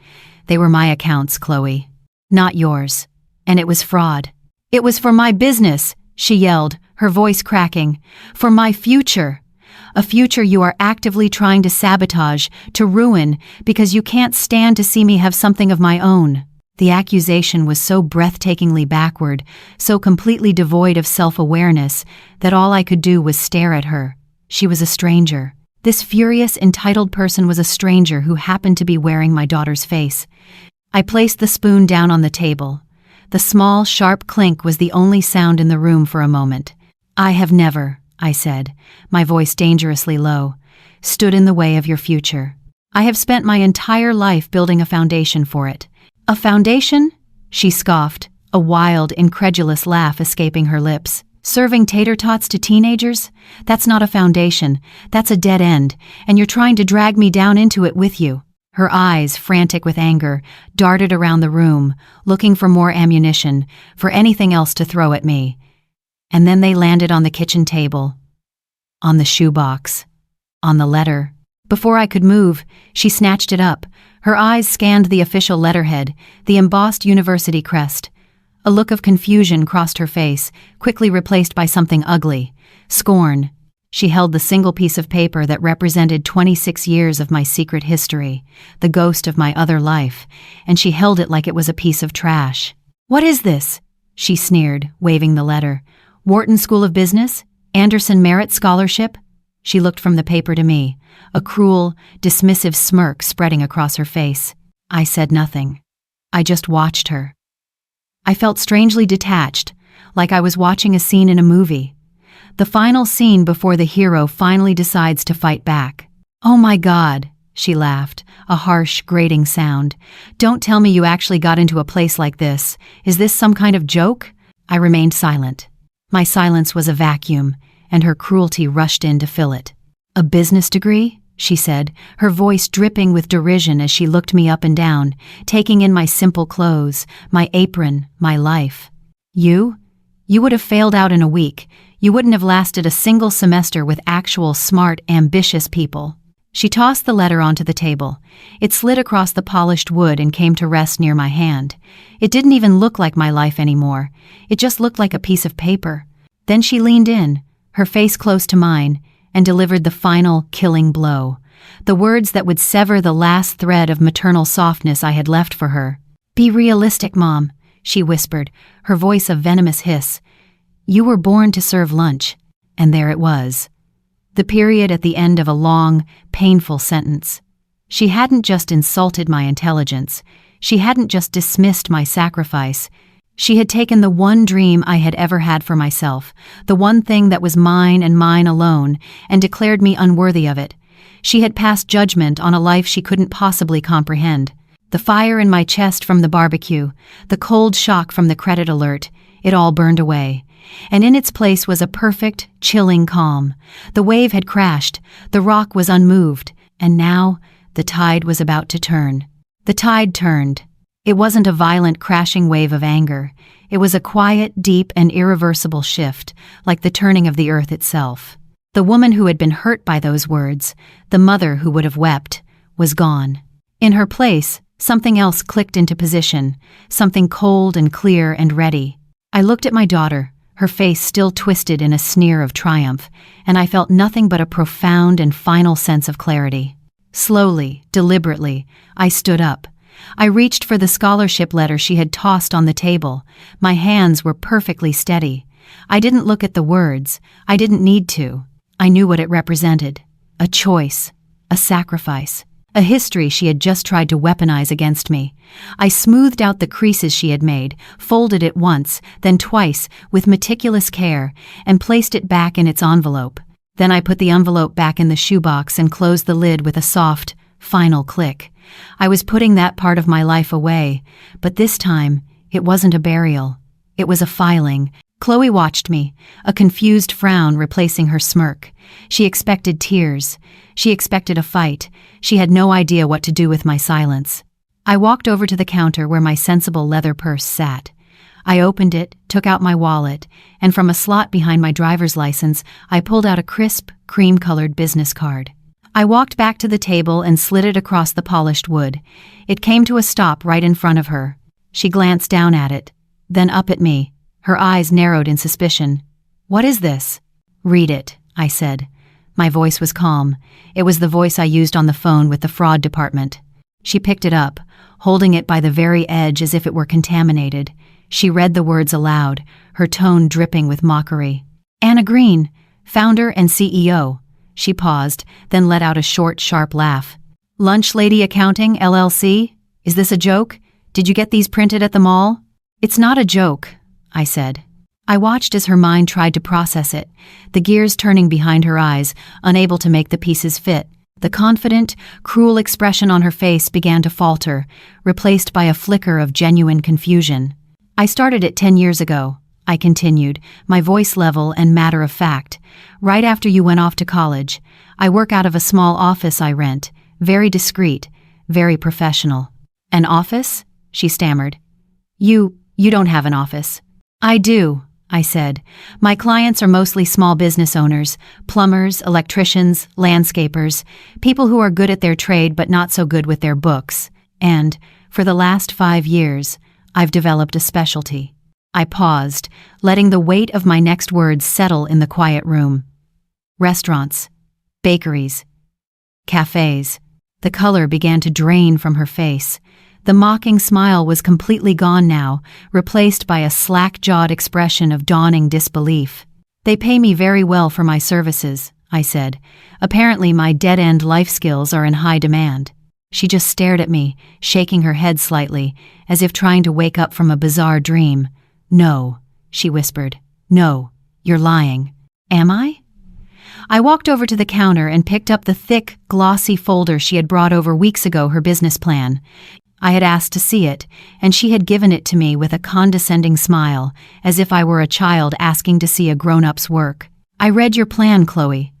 "They were my accounts, Chloe. Not yours. And it was fraud. It was for my business," she yelled, her voice cracking. "For my future. A future you are actively trying to sabotage, to ruin, because you can't stand to see me have something of my own." The accusation was so breathtakingly backward, so completely devoid of self-awareness, that all I could do was stare at her. She was a stranger. This furious, entitled person was a stranger who happened to be wearing my daughter's face. I placed the spoon down on the table. The small, sharp clink was the only sound in the room for a moment. "I have never," I said, my voice dangerously low, "stood in the way of your future. I have spent my entire life building a foundation for it." "A foundation?" she scoffed, a wild, incredulous laugh escaping her lips. "Serving tater tots to teenagers? That's not a foundation. That's a dead end, and you're trying to drag me down into it with you." Her eyes, frantic with anger, darted around the room, looking for more ammunition, for anything else to throw at me. And then they landed on the kitchen table, on the shoebox, on the letter. Before I could move, she snatched it up. Her eyes scanned the official letterhead, the embossed university crest. A look of confusion crossed her face, quickly replaced by something ugly. Scorn. She held the single piece of paper that represented 26 years of my secret history, the ghost of my other life, and she held it like it was a piece of trash. "What is this?" she sneered, waving the letter. "Wharton School of Business? Anderson Merit Scholarship?" She looked from the paper to me, a cruel, dismissive smirk spreading across her face. I said nothing. I just watched her. I felt strangely detached, like I was watching a scene in a movie. The final scene before the hero finally decides to fight back. "Oh my God," she laughed, a harsh, grating sound. "Don't tell me you actually got into a place like this. Is this some kind of joke?" I remained silent. My silence was a vacuum, and her cruelty rushed in to fill it. "A business degree?" she said, her voice dripping with derision as she looked me up and down, taking in my simple clothes, my apron, my life. You would have failed out in a week. You wouldn't have lasted a single semester with actual smart, ambitious people." She tossed the letter onto the table. It slid across the polished wood and came to rest near my hand. It didn't even look like my life anymore. It just looked like a piece of paper. Then she leaned in, her face close to mine, and delivered the final, killing blow. The words that would sever the last thread of maternal softness I had left for her. "Be realistic, Mom," she whispered, her voice a venomous hiss. "You were born to serve lunch." And there it was. The period at the end of a long, painful sentence. She hadn't just insulted my intelligence. She hadn't just dismissed my sacrifice. She had taken the one dream I had ever had for myself, the one thing that was mine and mine alone, and declared me unworthy of it. She had passed judgment on a life she couldn't possibly comprehend. The fire in my chest from the barbecue, the cold shock from the credit alert, it all burned away, and in its place was a perfect, chilling calm. The wave had crashed, the rock was unmoved, and now the tide was about to turn. The tide turned. It wasn't a violent, crashing wave of anger. It was a quiet, deep, and irreversible shift, like the turning of the earth itself. The woman who had been hurt by those words, the mother who would have wept, was gone. In her place, something else clicked into position, something cold and clear and ready. I looked at my daughter, her face still twisted in a sneer of triumph, and I felt nothing but a profound and final sense of clarity. Slowly, deliberately, I stood up. I reached for the scholarship letter she had tossed on the table. My hands were perfectly steady. I didn't look at the words. I didn't need to. I knew what it represented. A choice. A sacrifice. A history she had just tried to weaponize against me. I smoothed out the creases she had made, folded it once, then twice, with meticulous care, and placed it back in its envelope. Then I put the envelope back in the shoebox and closed the lid with a soft, final click. I was putting that part of my life away, but this time, it wasn't a burial. It was a filing. Chloe watched me, a confused frown replacing her smirk. She expected tears. She expected a fight. She had no idea what to do with my silence. I walked over to the counter where my sensible leather purse sat. I opened it, took out my wallet, and from a slot behind my driver's license, I pulled out a crisp, cream-colored business card. I walked back to the table and slid it across the polished wood. It came to a stop right in front of her. She glanced down at it, then up at me. Her eyes narrowed in suspicion. "What is this?" "Read it," I said. My voice was calm. It was the voice I used on the phone with the fraud department. She picked it up, holding it by the very edge as if it were contaminated. She read the words aloud, her tone dripping with mockery. "Anna Green, founder and CEO." She paused, then let out a short, sharp laugh. "Lunch Lady Accounting, LLC? Is this a joke? Did you get these printed at the mall?" "It's not a joke," I said. I watched as her mind tried to process it, the gears turning behind her eyes, unable to make the pieces fit. The confident, cruel expression on her face began to falter, replaced by a flicker of genuine confusion. "I started it 10 years ago," I continued, my voice level and matter of fact. "Right after you went off to college. I work out of a small office I rent, very discreet, very professional." "An office?" she stammered. You don't have an office." "I do," I said. "My clients are mostly small business owners, plumbers, electricians, landscapers, people who are good at their trade but not so good with their books. And, for the last 5 years, I've developed a specialty." I paused, letting the weight of my next words settle in the quiet room. "Restaurants, bakeries, cafes." The color began to drain from her face. The mocking smile was completely gone now, replaced by a slack-jawed expression of dawning disbelief. "They pay me very well for my services," I said. "Apparently my dead-end life skills are in high demand." She just stared at me, shaking her head slightly, as if trying to wake up from a bizarre dream. "No," she whispered. "No, you're lying." "Am I?" I walked over to the counter and picked up the thick, glossy folder she had brought over weeks ago, her business plan. I had asked to see it, and she had given it to me with a condescending smile, as if I were a child asking to see a grown-up's work. "I read your plan, Chloe.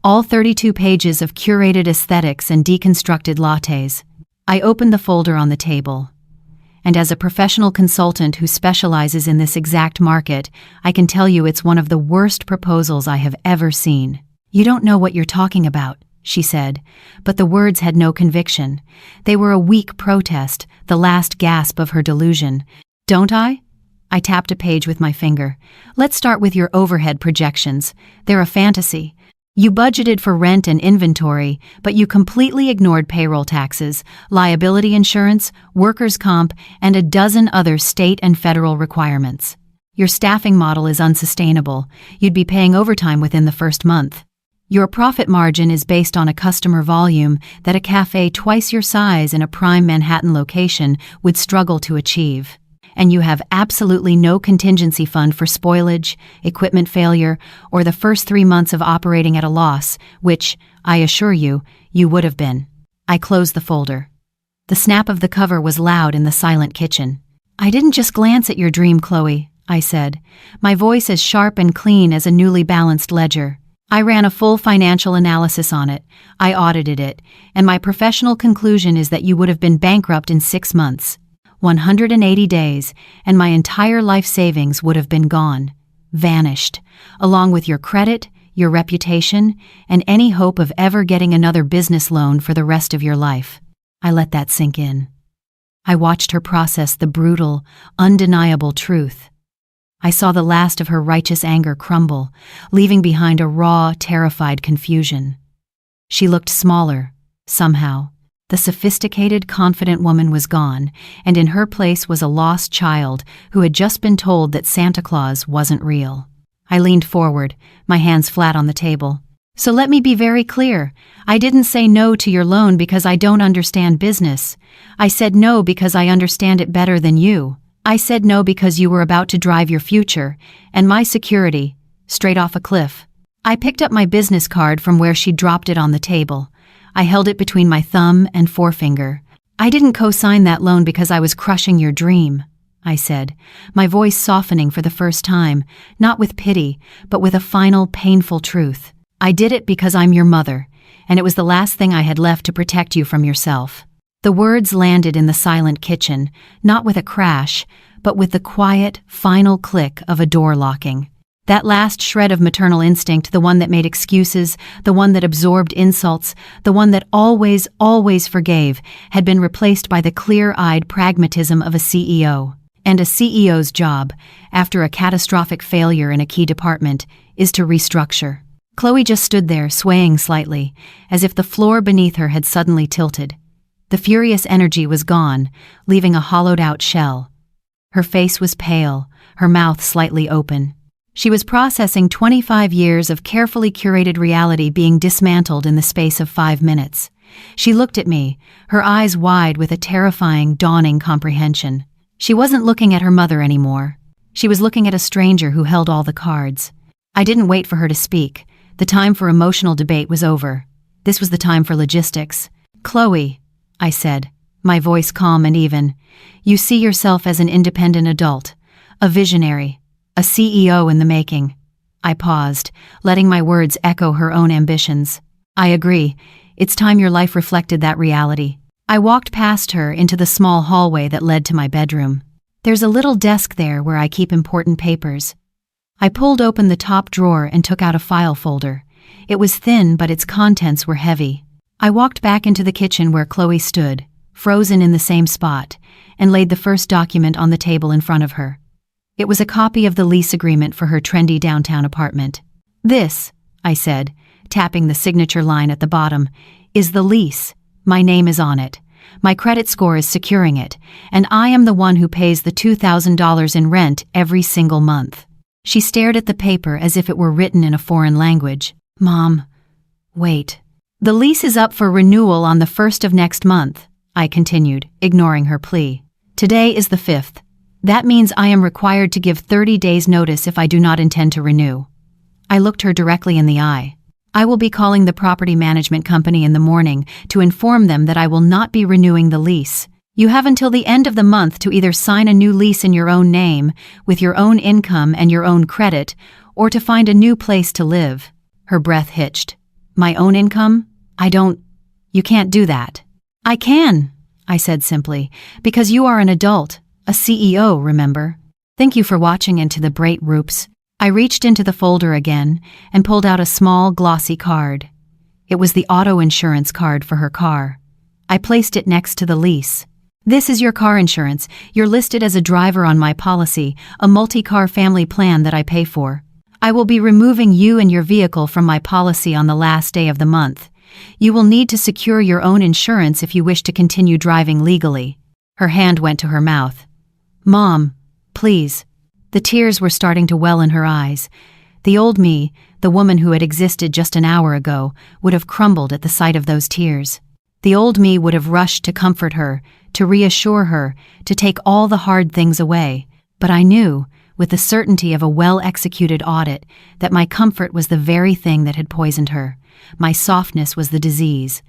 All 32 pages of curated aesthetics and deconstructed lattes." I opened the folder on the table. "And as a professional consultant who specializes in this exact market, I can tell you it's one of the worst proposals I have ever seen." "You don't know what you're talking about," she said, but the words had no conviction. They were a weak protest, the last gasp of her delusion. "Don't I?" I tapped a page with my finger. "Let's start with your overhead projections. They're a fantasy. You budgeted for rent and inventory, but you completely ignored payroll taxes, liability insurance, workers' comp, and a dozen other state and federal requirements. Your staffing model is unsustainable. You'd be paying overtime within the first month. Your profit margin is based on a customer volume that a cafe twice your size in a prime Manhattan location would struggle to achieve. And you have absolutely no contingency fund for spoilage, equipment failure, or the first 3 months of operating at a loss, which, I assure you, you would have been." I closed the folder. The snap of the cover was loud in the silent kitchen. "I didn't just glance at your dream, Chloe," I said, my voice as sharp and clean as a newly balanced ledger. I ran a full financial analysis on it. I audited it, and my professional conclusion is that you would have been bankrupt in 6 months. 180 days, and my entire life savings would have been gone, vanished, along with your credit, your reputation, and any hope of ever getting another business loan for the rest of your life. I let that sink in. I watched her process the brutal, undeniable truth. I saw the last of her righteous anger crumble, leaving behind a raw, terrified confusion. She looked smaller, somehow. The sophisticated, confident woman was gone, and in her place was a lost child who had just been told that Santa Claus wasn't real. I leaned forward, my hands flat on the table. So let me be very clear. I didn't say no to your loan because I don't understand business. I said no because I understand it better than you. I said no because you were about to drive your future, and my security, straight off a cliff. I picked up my business card from where she dropped it on the table. I held it between my thumb and forefinger. I didn't co-sign that loan because I was crushing your dream, I said, my voice softening for the first time, not with pity, but with a final, painful truth. I did it because I'm your mother, and it was the last thing I had left to protect you from yourself. The words landed in the silent kitchen, not with a crash, but with the quiet, final click of a door locking. That last shred of maternal instinct, the one that made excuses, the one that absorbed insults, the one that always forgave, had been replaced by the clear-eyed pragmatism of a CEO. And a CEO's job, after a catastrophic failure in a key department, is to restructure. Chloe just stood there, swaying slightly, as if the floor beneath her had suddenly tilted. The furious energy was gone, leaving a hollowed-out shell. Her face was pale, her mouth slightly open. She was processing 25 years of carefully curated reality being dismantled in the space of 5 minutes. She looked at me, her eyes wide with a terrifying, dawning comprehension. She wasn't looking at her mother anymore. She was looking at a stranger who held all the cards. I didn't wait for her to speak. The time for emotional debate was over. This was the time for logistics. Chloe, I said, my voice calm and even, you see yourself as an independent adult, a visionary, a CEO in the making. I paused, letting my words echo her own ambitions. I agree. It's time your life reflected that reality. I walked past her into the small hallway that led to my bedroom. There's a little desk there where I keep important papers. I pulled open the top drawer and took out a file folder. It was thin, but its contents were heavy. I walked back into the kitchen where Chloe stood, frozen in the same spot, and laid the first document on the table in front of her. It was a copy of the lease agreement for her trendy downtown apartment. This, I said, tapping the signature line at the bottom, is the lease. My name is on it. My credit score is securing it, and I am the one who pays the $2,000 in rent every single month. She stared at the paper as if it were written in a foreign language. Mom, wait. The lease is up for renewal on the 1st of next month, I continued, ignoring her plea. Today is the 5th. That means I am required to give 30 days' notice if I do not intend to renew. I looked her directly in the eye. I will be calling the property management company in the morning to inform them that I will not be renewing the lease. You have until the end of the month to either sign a new lease in your own name, with your own income and your own credit, or to find a new place to live. Her breath hitched. My own income? You can't do that. I can, I said simply, because you are an adult, a CEO, remember? Thank you for watching Into the Bright Roops. I reached into the folder again and pulled out a small, glossy card. It was the auto insurance card for her car. I placed it next to the lease. This is your car insurance. You're listed as a driver on my policy, a multi-car family plan that I pay for. I will be removing you and your vehicle from my policy on the last day of the month. You will need to secure your own insurance if you wish to continue driving legally. Her hand went to her mouth. Mom, please. The tears were starting to well in her eyes. The old me, the woman who had existed just an hour ago, would have crumbled at the sight of those tears. The old me would have rushed to comfort her, to reassure her, to take all the hard things away. But I knew, with the certainty of a well-executed audit, that my comfort was the very thing that had poisoned her. My softness was the disease.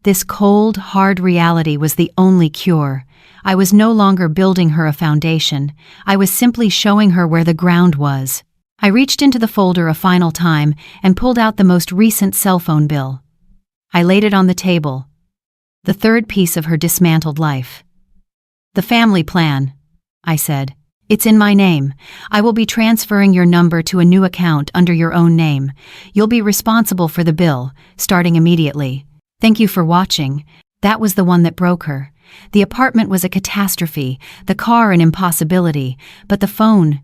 This cold, hard reality was the only cure. I was no longer building her a foundation. I was simply showing her where the ground was. I reached into the folder a final time and pulled out the most recent cell phone bill. I laid it on the table. The third piece of her dismantled life. "The family plan," I said. "It's in my name. I will be transferring your number to a new account under your own name. You'll be responsible for the bill, starting immediately. Thank you for watching." That was the one that broke her. The apartment was a catastrophe, the car an impossibility, but the phone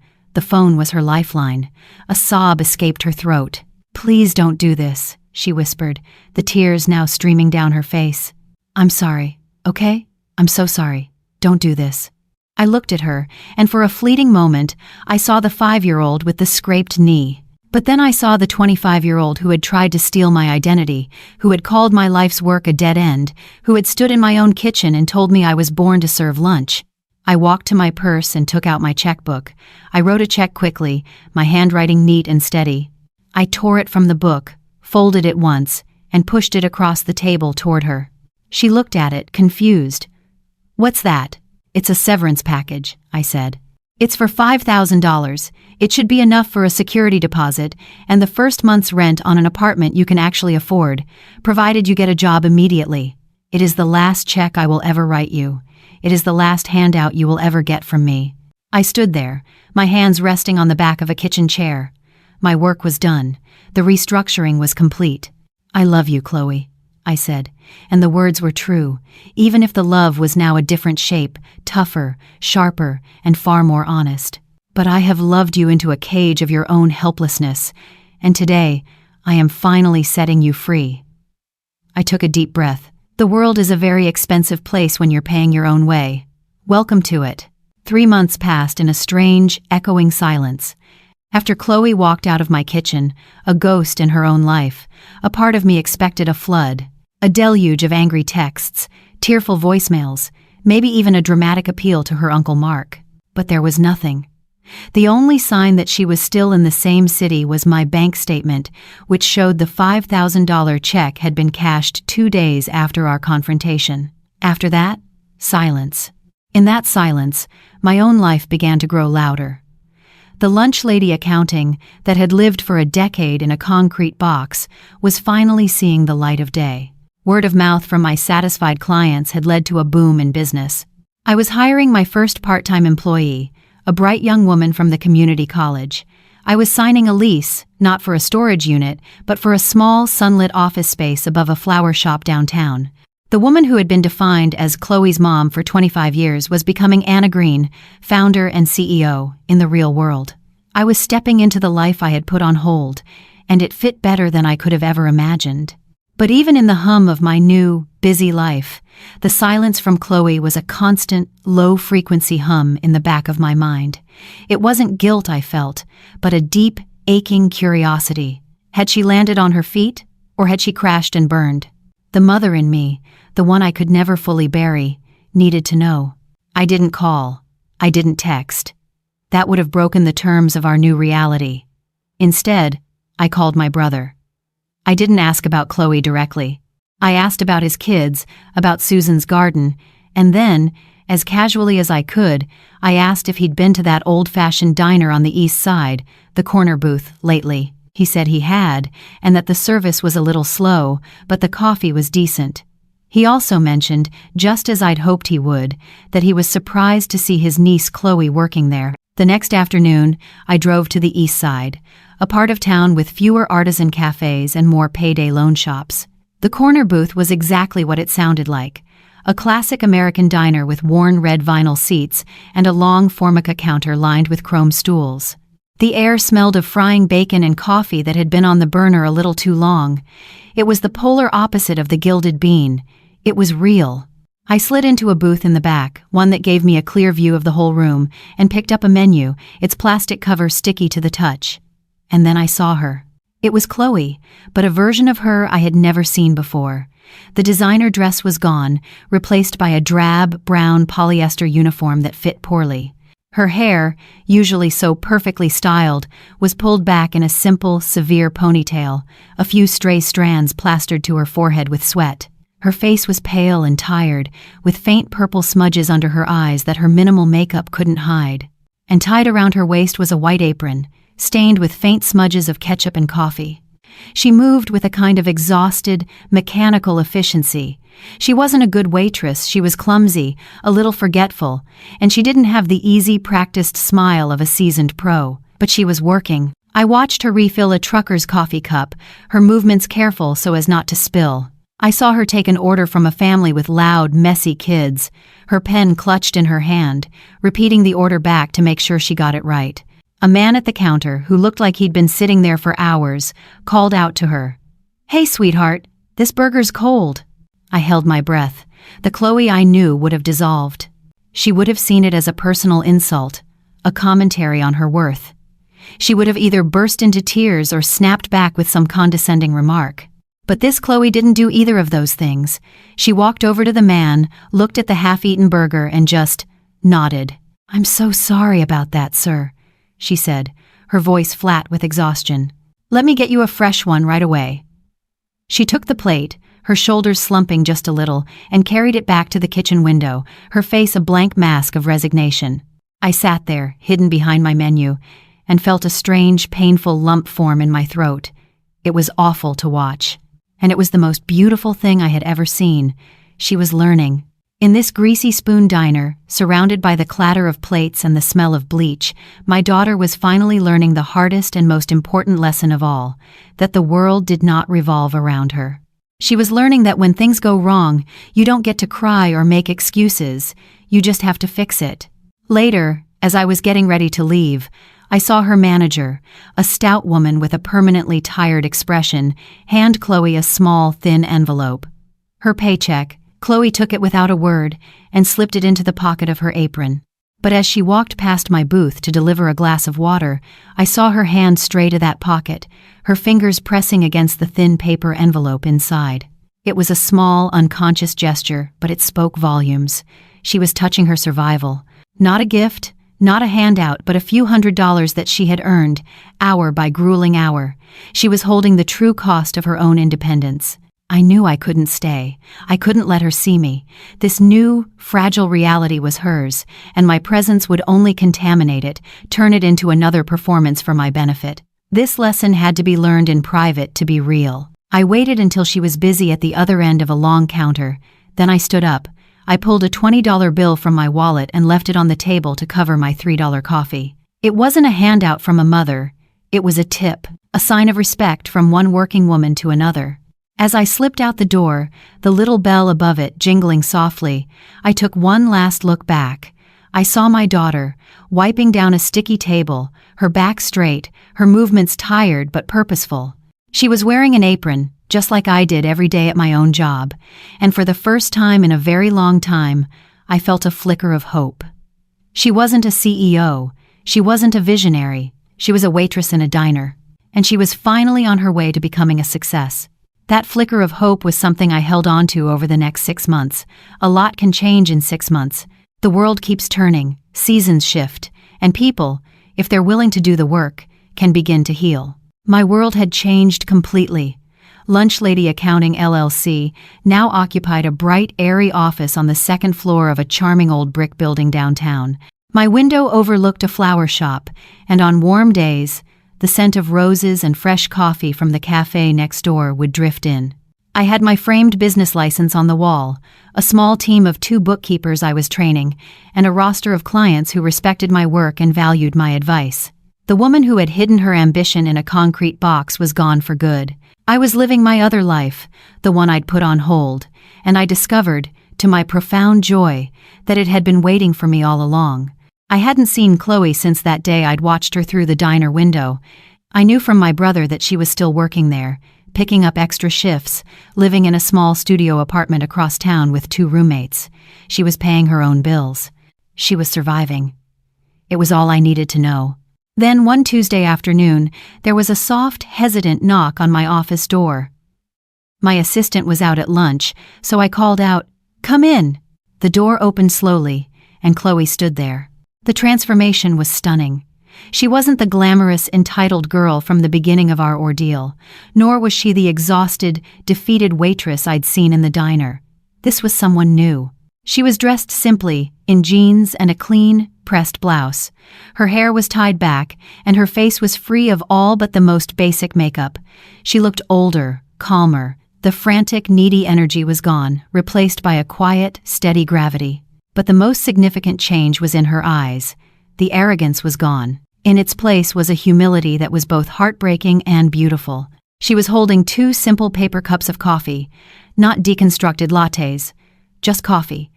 was her lifeline. A sob escaped her throat. "Please don't do this," she whispered, the tears now streaming down her face. "I'm sorry, okay? I'm so sorry. Don't do this." I looked at her, and for a fleeting moment, I saw the 5-year-old with the scraped knee. But then I saw the 25-year-old who had tried to steal my identity, who had called my life's work a dead end, who had stood in my own kitchen and told me I was born to serve lunch. I walked to my purse and took out my checkbook. I wrote a check quickly, my handwriting neat and steady. I tore it from the book, folded it once, and pushed it across the table toward her. She looked at it, confused. "What's that?" "It's a severance package," I said. "It's for $5,000. It should be enough for a security deposit and the first month's rent on an apartment you can actually afford, provided you get a job immediately. It is the last check I will ever write you. It is the last handout you will ever get from me." I stood there, my hands resting on the back of a kitchen chair. My work was done. The restructuring was complete. "I love you, Chloe," I said, and the words were true, even if the love was now a different shape, tougher, sharper, and far more honest. "But I have loved you into a cage of your own helplessness, and today I am finally setting you free." I took a deep breath. The world is a very expensive place when you're paying your own way. Welcome to it. 3 months passed in a strange, echoing silence. After Chloe walked out of my kitchen, a ghost in her own life, a part of me expected a flood. A deluge of angry texts, tearful voicemails, maybe even a dramatic appeal to her Uncle Mark. But there was nothing. The only sign that she was still in the same city was my bank statement, which showed the $5,000 check had been cashed 2 days after our confrontation. After that, silence. In that silence, my own life began to grow louder. The lunch lady accounting, that had lived for a decade in a concrete box, was finally seeing the light of day. Word of mouth from my satisfied clients had led to a boom in business. I was hiring my first part-time employee, a bright young woman from the community college. I was signing a lease, not for a storage unit, but for a small, sunlit office space above a flower shop downtown. The woman who had been defined as Chloe's mom for 25 years was becoming Anna Green, founder and CEO, in the real world. I was stepping into the life I had put on hold, and it fit better than I could have ever imagined. But even in the hum of my new, busy life, the silence from Chloe was a constant, low-frequency hum in the back of my mind. It wasn't guilt I felt, but a deep, aching curiosity. Had she landed on her feet, or had she crashed and burned? The mother in me, the one I could never fully bury, needed to know. I didn't call. I didn't text. That would have broken the terms of our new reality. Instead, I called my brother. I didn't ask about Chloe directly. I asked about his kids, about Susan's garden, and then, as casually as I could, I asked if he'd been to that old-fashioned diner on the east side, the corner booth, lately. He said he had, and that the service was a little slow, but the coffee was decent. He also mentioned, just as I'd hoped he would, that he was surprised to see his niece Chloe working there. The next afternoon, I drove to the east side, a part of town with fewer artisan cafes and more payday loan shops. The corner booth was exactly what it sounded like, a classic American diner with worn red vinyl seats and a long formica counter lined with chrome stools. The air smelled of frying bacon and coffee that had been on the burner a little too long. It was the polar opposite of the gilded bean. It was real. I slid into a booth in the back, one that gave me a clear view of the whole room, and picked up a menu, its plastic cover sticky to the touch. And then I saw her. It was Chloe, but a version of her I had never seen before. The designer dress was gone, replaced by a drab, brown polyester uniform that fit poorly. Her hair, usually so perfectly styled, was pulled back in a simple, severe ponytail, a few stray strands plastered to her forehead with sweat. Her face was pale and tired, with faint purple smudges under her eyes that her minimal makeup couldn't hide. And tied around her waist was a white apron, stained with faint smudges of ketchup and coffee. She moved with a kind of exhausted, mechanical efficiency. She wasn't a good waitress, she was clumsy, a little forgetful, and she didn't have the easy, practiced smile of a seasoned pro. But she was working. I watched her refill a trucker's coffee cup, her movements careful so as not to spill. I saw her take an order from a family with loud, messy kids, her pen clutched in her hand, repeating the order back to make sure she got it right. A man at the counter, who looked like he'd been sitting there for hours, called out to her, "Hey, sweetheart, this burger's cold." I held my breath. The Chloe I knew would have dissolved. She would have seen it as a personal insult, a commentary on her worth. She would have either burst into tears or snapped back with some condescending remark. But this Chloe didn't do either of those things. She walked over to the man, looked at the half-eaten burger, and just nodded. "I'm so sorry about that, sir," she said, her voice flat with exhaustion. "Let me get you a fresh one right away." She took the plate, her shoulders slumping just a little, and carried it back to the kitchen window, her face a blank mask of resignation. I sat there, hidden behind my menu, and felt a strange, painful lump form in my throat. It was awful to watch. And it was the most beautiful thing I had ever seen. She was learning. In this greasy spoon diner, surrounded by the clatter of plates and the smell of bleach, my daughter was finally learning the hardest and most important lesson of all, that the world did not revolve around her. She was learning that when things go wrong, you don't get to cry or make excuses, you just have to fix it. Later, as I was getting ready to leave, I saw her manager, a stout woman with a permanently tired expression, hand Chloe a small, thin envelope. Her paycheck. Chloe took it without a word and slipped it into the pocket of her apron. But as she walked past my booth to deliver a glass of water, I saw her hand stray to that pocket, her fingers pressing against the thin paper envelope inside. It was a small, unconscious gesture, but it spoke volumes. She was touching her survival. Not a gift, not a handout, but a few $100s that she had earned, hour by grueling hour. She was holding the true cost of her own independence. I knew I couldn't stay. I couldn't let her see me. This new, fragile reality was hers, and my presence would only contaminate it, turn it into another performance for my benefit. This lesson had to be learned in private to be real. I waited until she was busy at the other end of a long counter. Then I stood up. I pulled a $20 bill from my wallet and left it on the table to cover my $3 coffee. It wasn't a handout from a mother. It was a tip, a sign of respect from one working woman to another. As I slipped out the door, the little bell above it jingling softly, I took one last look back. I saw my daughter, wiping down a sticky table, her back straight, her movements tired but purposeful. She was wearing an apron, just like I did every day at my own job, and for the first time in a very long time, I felt a flicker of hope. She wasn't a CEO, she wasn't a visionary, she was a waitress in a diner, and she was finally on her way to becoming a success. That flicker of hope was something I held on to over the next 6 months. A lot can change in 6 months. The world keeps turning, seasons shift, and people, if they're willing to do the work, can begin to heal. My world had changed completely. Lunch Lady Accounting LLC now occupied a bright, airy office on the second floor of a charming old brick building downtown. My window overlooked a flower shop, and on warm days, the scent of roses and fresh coffee from the cafe next door would drift in. I had my framed business license on the wall, a small team of 2 bookkeepers I was training, and a roster of clients who respected my work and valued my advice. The woman who had hidden her ambition in a concrete box was gone for good. I was living my other life, the one I'd put on hold, and I discovered, to my profound joy, that it had been waiting for me all along. I hadn't seen Chloe since that day I'd watched her through the diner window. I knew from my brother that she was still working there, picking up extra shifts, living in a small studio apartment across town with 2 roommates. She was paying her own bills. She was surviving. It was all I needed to know. Then one Tuesday afternoon, there was a soft, hesitant knock on my office door. My assistant was out at lunch, so I called out, "Come in." The door opened slowly, and Chloe stood there. The transformation was stunning. She wasn't the glamorous, entitled girl from the beginning of our ordeal, nor was she the exhausted, defeated waitress I'd seen in the diner. This was someone new. She was dressed simply, in jeans and a clean, pressed blouse. Her hair was tied back, and her face was free of all but the most basic makeup. She looked older, calmer. The frantic, needy energy was gone, replaced by a quiet, steady gravity. But the most significant change was in her eyes. The arrogance was gone. In its place was a humility that was both heartbreaking and beautiful. She was holding 2 simple paper cups of coffee, not deconstructed lattes, just coffee.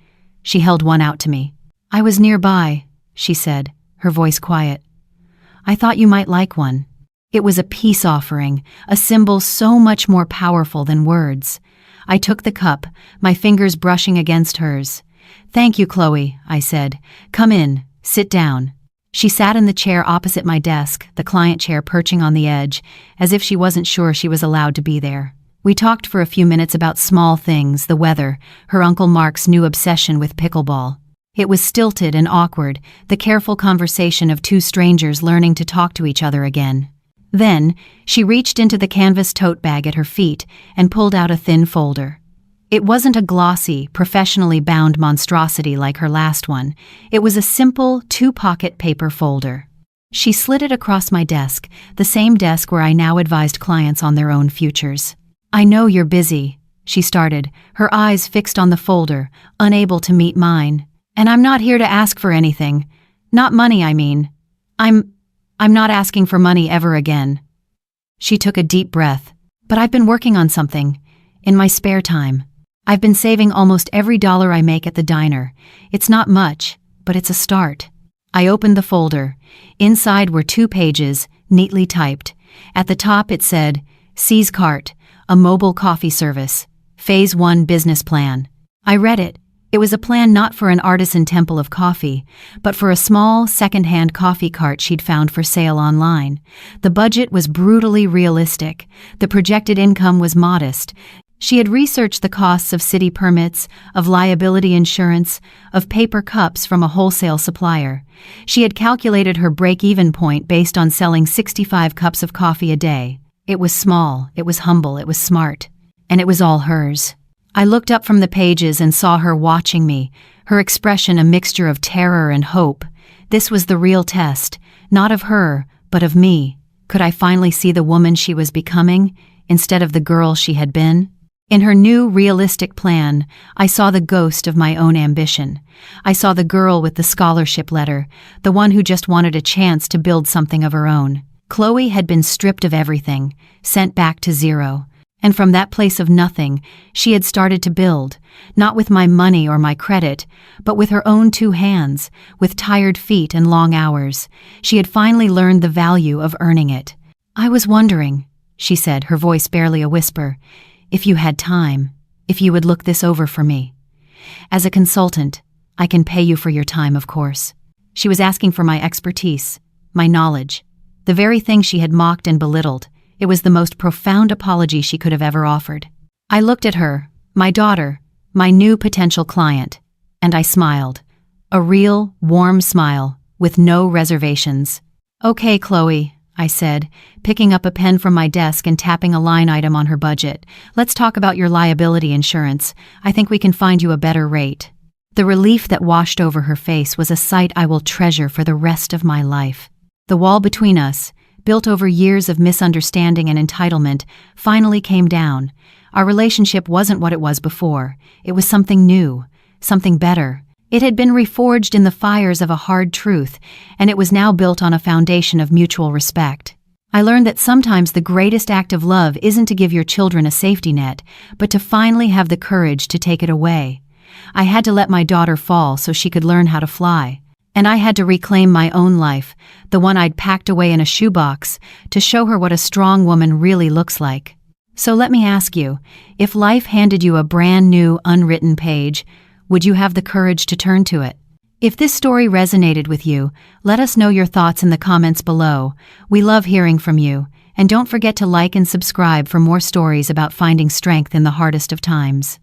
She held one out to me. "I was nearby," she said, her voice quiet. "I thought you might like one." It was a peace offering, a symbol so much more powerful than words. I took the cup, my fingers brushing against hers. "Thank you, Chloe," I said. "Come in, sit down." She sat in the chair opposite my desk, the client chair perching on the edge, as if she wasn't sure she was allowed to be there. We talked for a few minutes about small things, the weather, her Uncle Mark's new obsession with pickleball. It was stilted and awkward, the careful conversation of 2 strangers learning to talk to each other again. Then, she reached into the canvas tote bag at her feet and pulled out a thin folder. It wasn't a glossy, professionally bound monstrosity like her last one. It was a simple, 2-pocket paper folder. She slid it across my desk, the same desk where I now advised clients on their own futures. "I know you're busy," she started, her eyes fixed on the folder, unable to meet mine. "And I'm not here to ask for anything. Not money, I mean. I'm not asking for money ever again." She took a deep breath. "But I've been working on something. In my spare time. I've been saving almost every dollar I make at the diner. It's not much, but it's a start." I opened the folder. Inside were 2 pages, neatly typed. At the top it said, "Seize Cart, a mobile coffee service. Phase 1 business plan." I read it. It was a plan not for an artisan temple of coffee, but for a small, second-hand coffee cart she'd found for sale online. The budget was brutally realistic. The projected income was modest. She had researched the costs of city permits, of liability insurance, of paper cups from a wholesale supplier. She had calculated her break-even point based on selling 65 cups of coffee a day. It was small, it was humble, it was smart. And it was all hers. I looked up from the pages and saw her watching me, her expression a mixture of terror and hope. This was the real test, not of her, but of me. Could I finally see the woman she was becoming, instead of the girl she had been? In her new, realistic plan, I saw the ghost of my own ambition. I saw the girl with the scholarship letter, the one who just wanted a chance to build something of her own. Chloe had been stripped of everything, sent back to zero. And from that place of nothing, she had started to build, not with my money or my credit, but with her own 2 hands, with tired feet and long hours. She had finally learned the value of earning it. "I was wondering," she said, her voice barely a whisper, "if you had time, if you would look this over for me. As a consultant, I can pay you for your time, of course." She was asking for my expertise, my knowledge, the very thing she had mocked and belittled. It was the most profound apology she could have ever offered. I looked at her, my daughter, my new potential client, and I smiled. A real, warm smile, with no reservations. "Okay, Chloe," I said, picking up a pen from my desk and tapping a line item on her budget. "Let's talk about your liability insurance. I think we can find you a better rate." The relief that washed over her face was a sight I will treasure for the rest of my life. The wall between us, built over years of misunderstanding and entitlement, finally came down. Our relationship wasn't what it was before. It was something new, something better. It had been reforged in the fires of a hard truth, and it was now built on a foundation of mutual respect. I learned that sometimes the greatest act of love isn't to give your children a safety net, but to finally have the courage to take it away. I had to let my daughter fall so she could learn how to fly. And I had to reclaim my own life, the one I'd packed away in a shoebox, to show her what a strong woman really looks like. So let me ask you, if life handed you a brand new, unwritten page, would you have the courage to turn to it? If this story resonated with you, let us know your thoughts in the comments below. We love hearing from you, and don't forget to like and subscribe for more stories about finding strength in the hardest of times.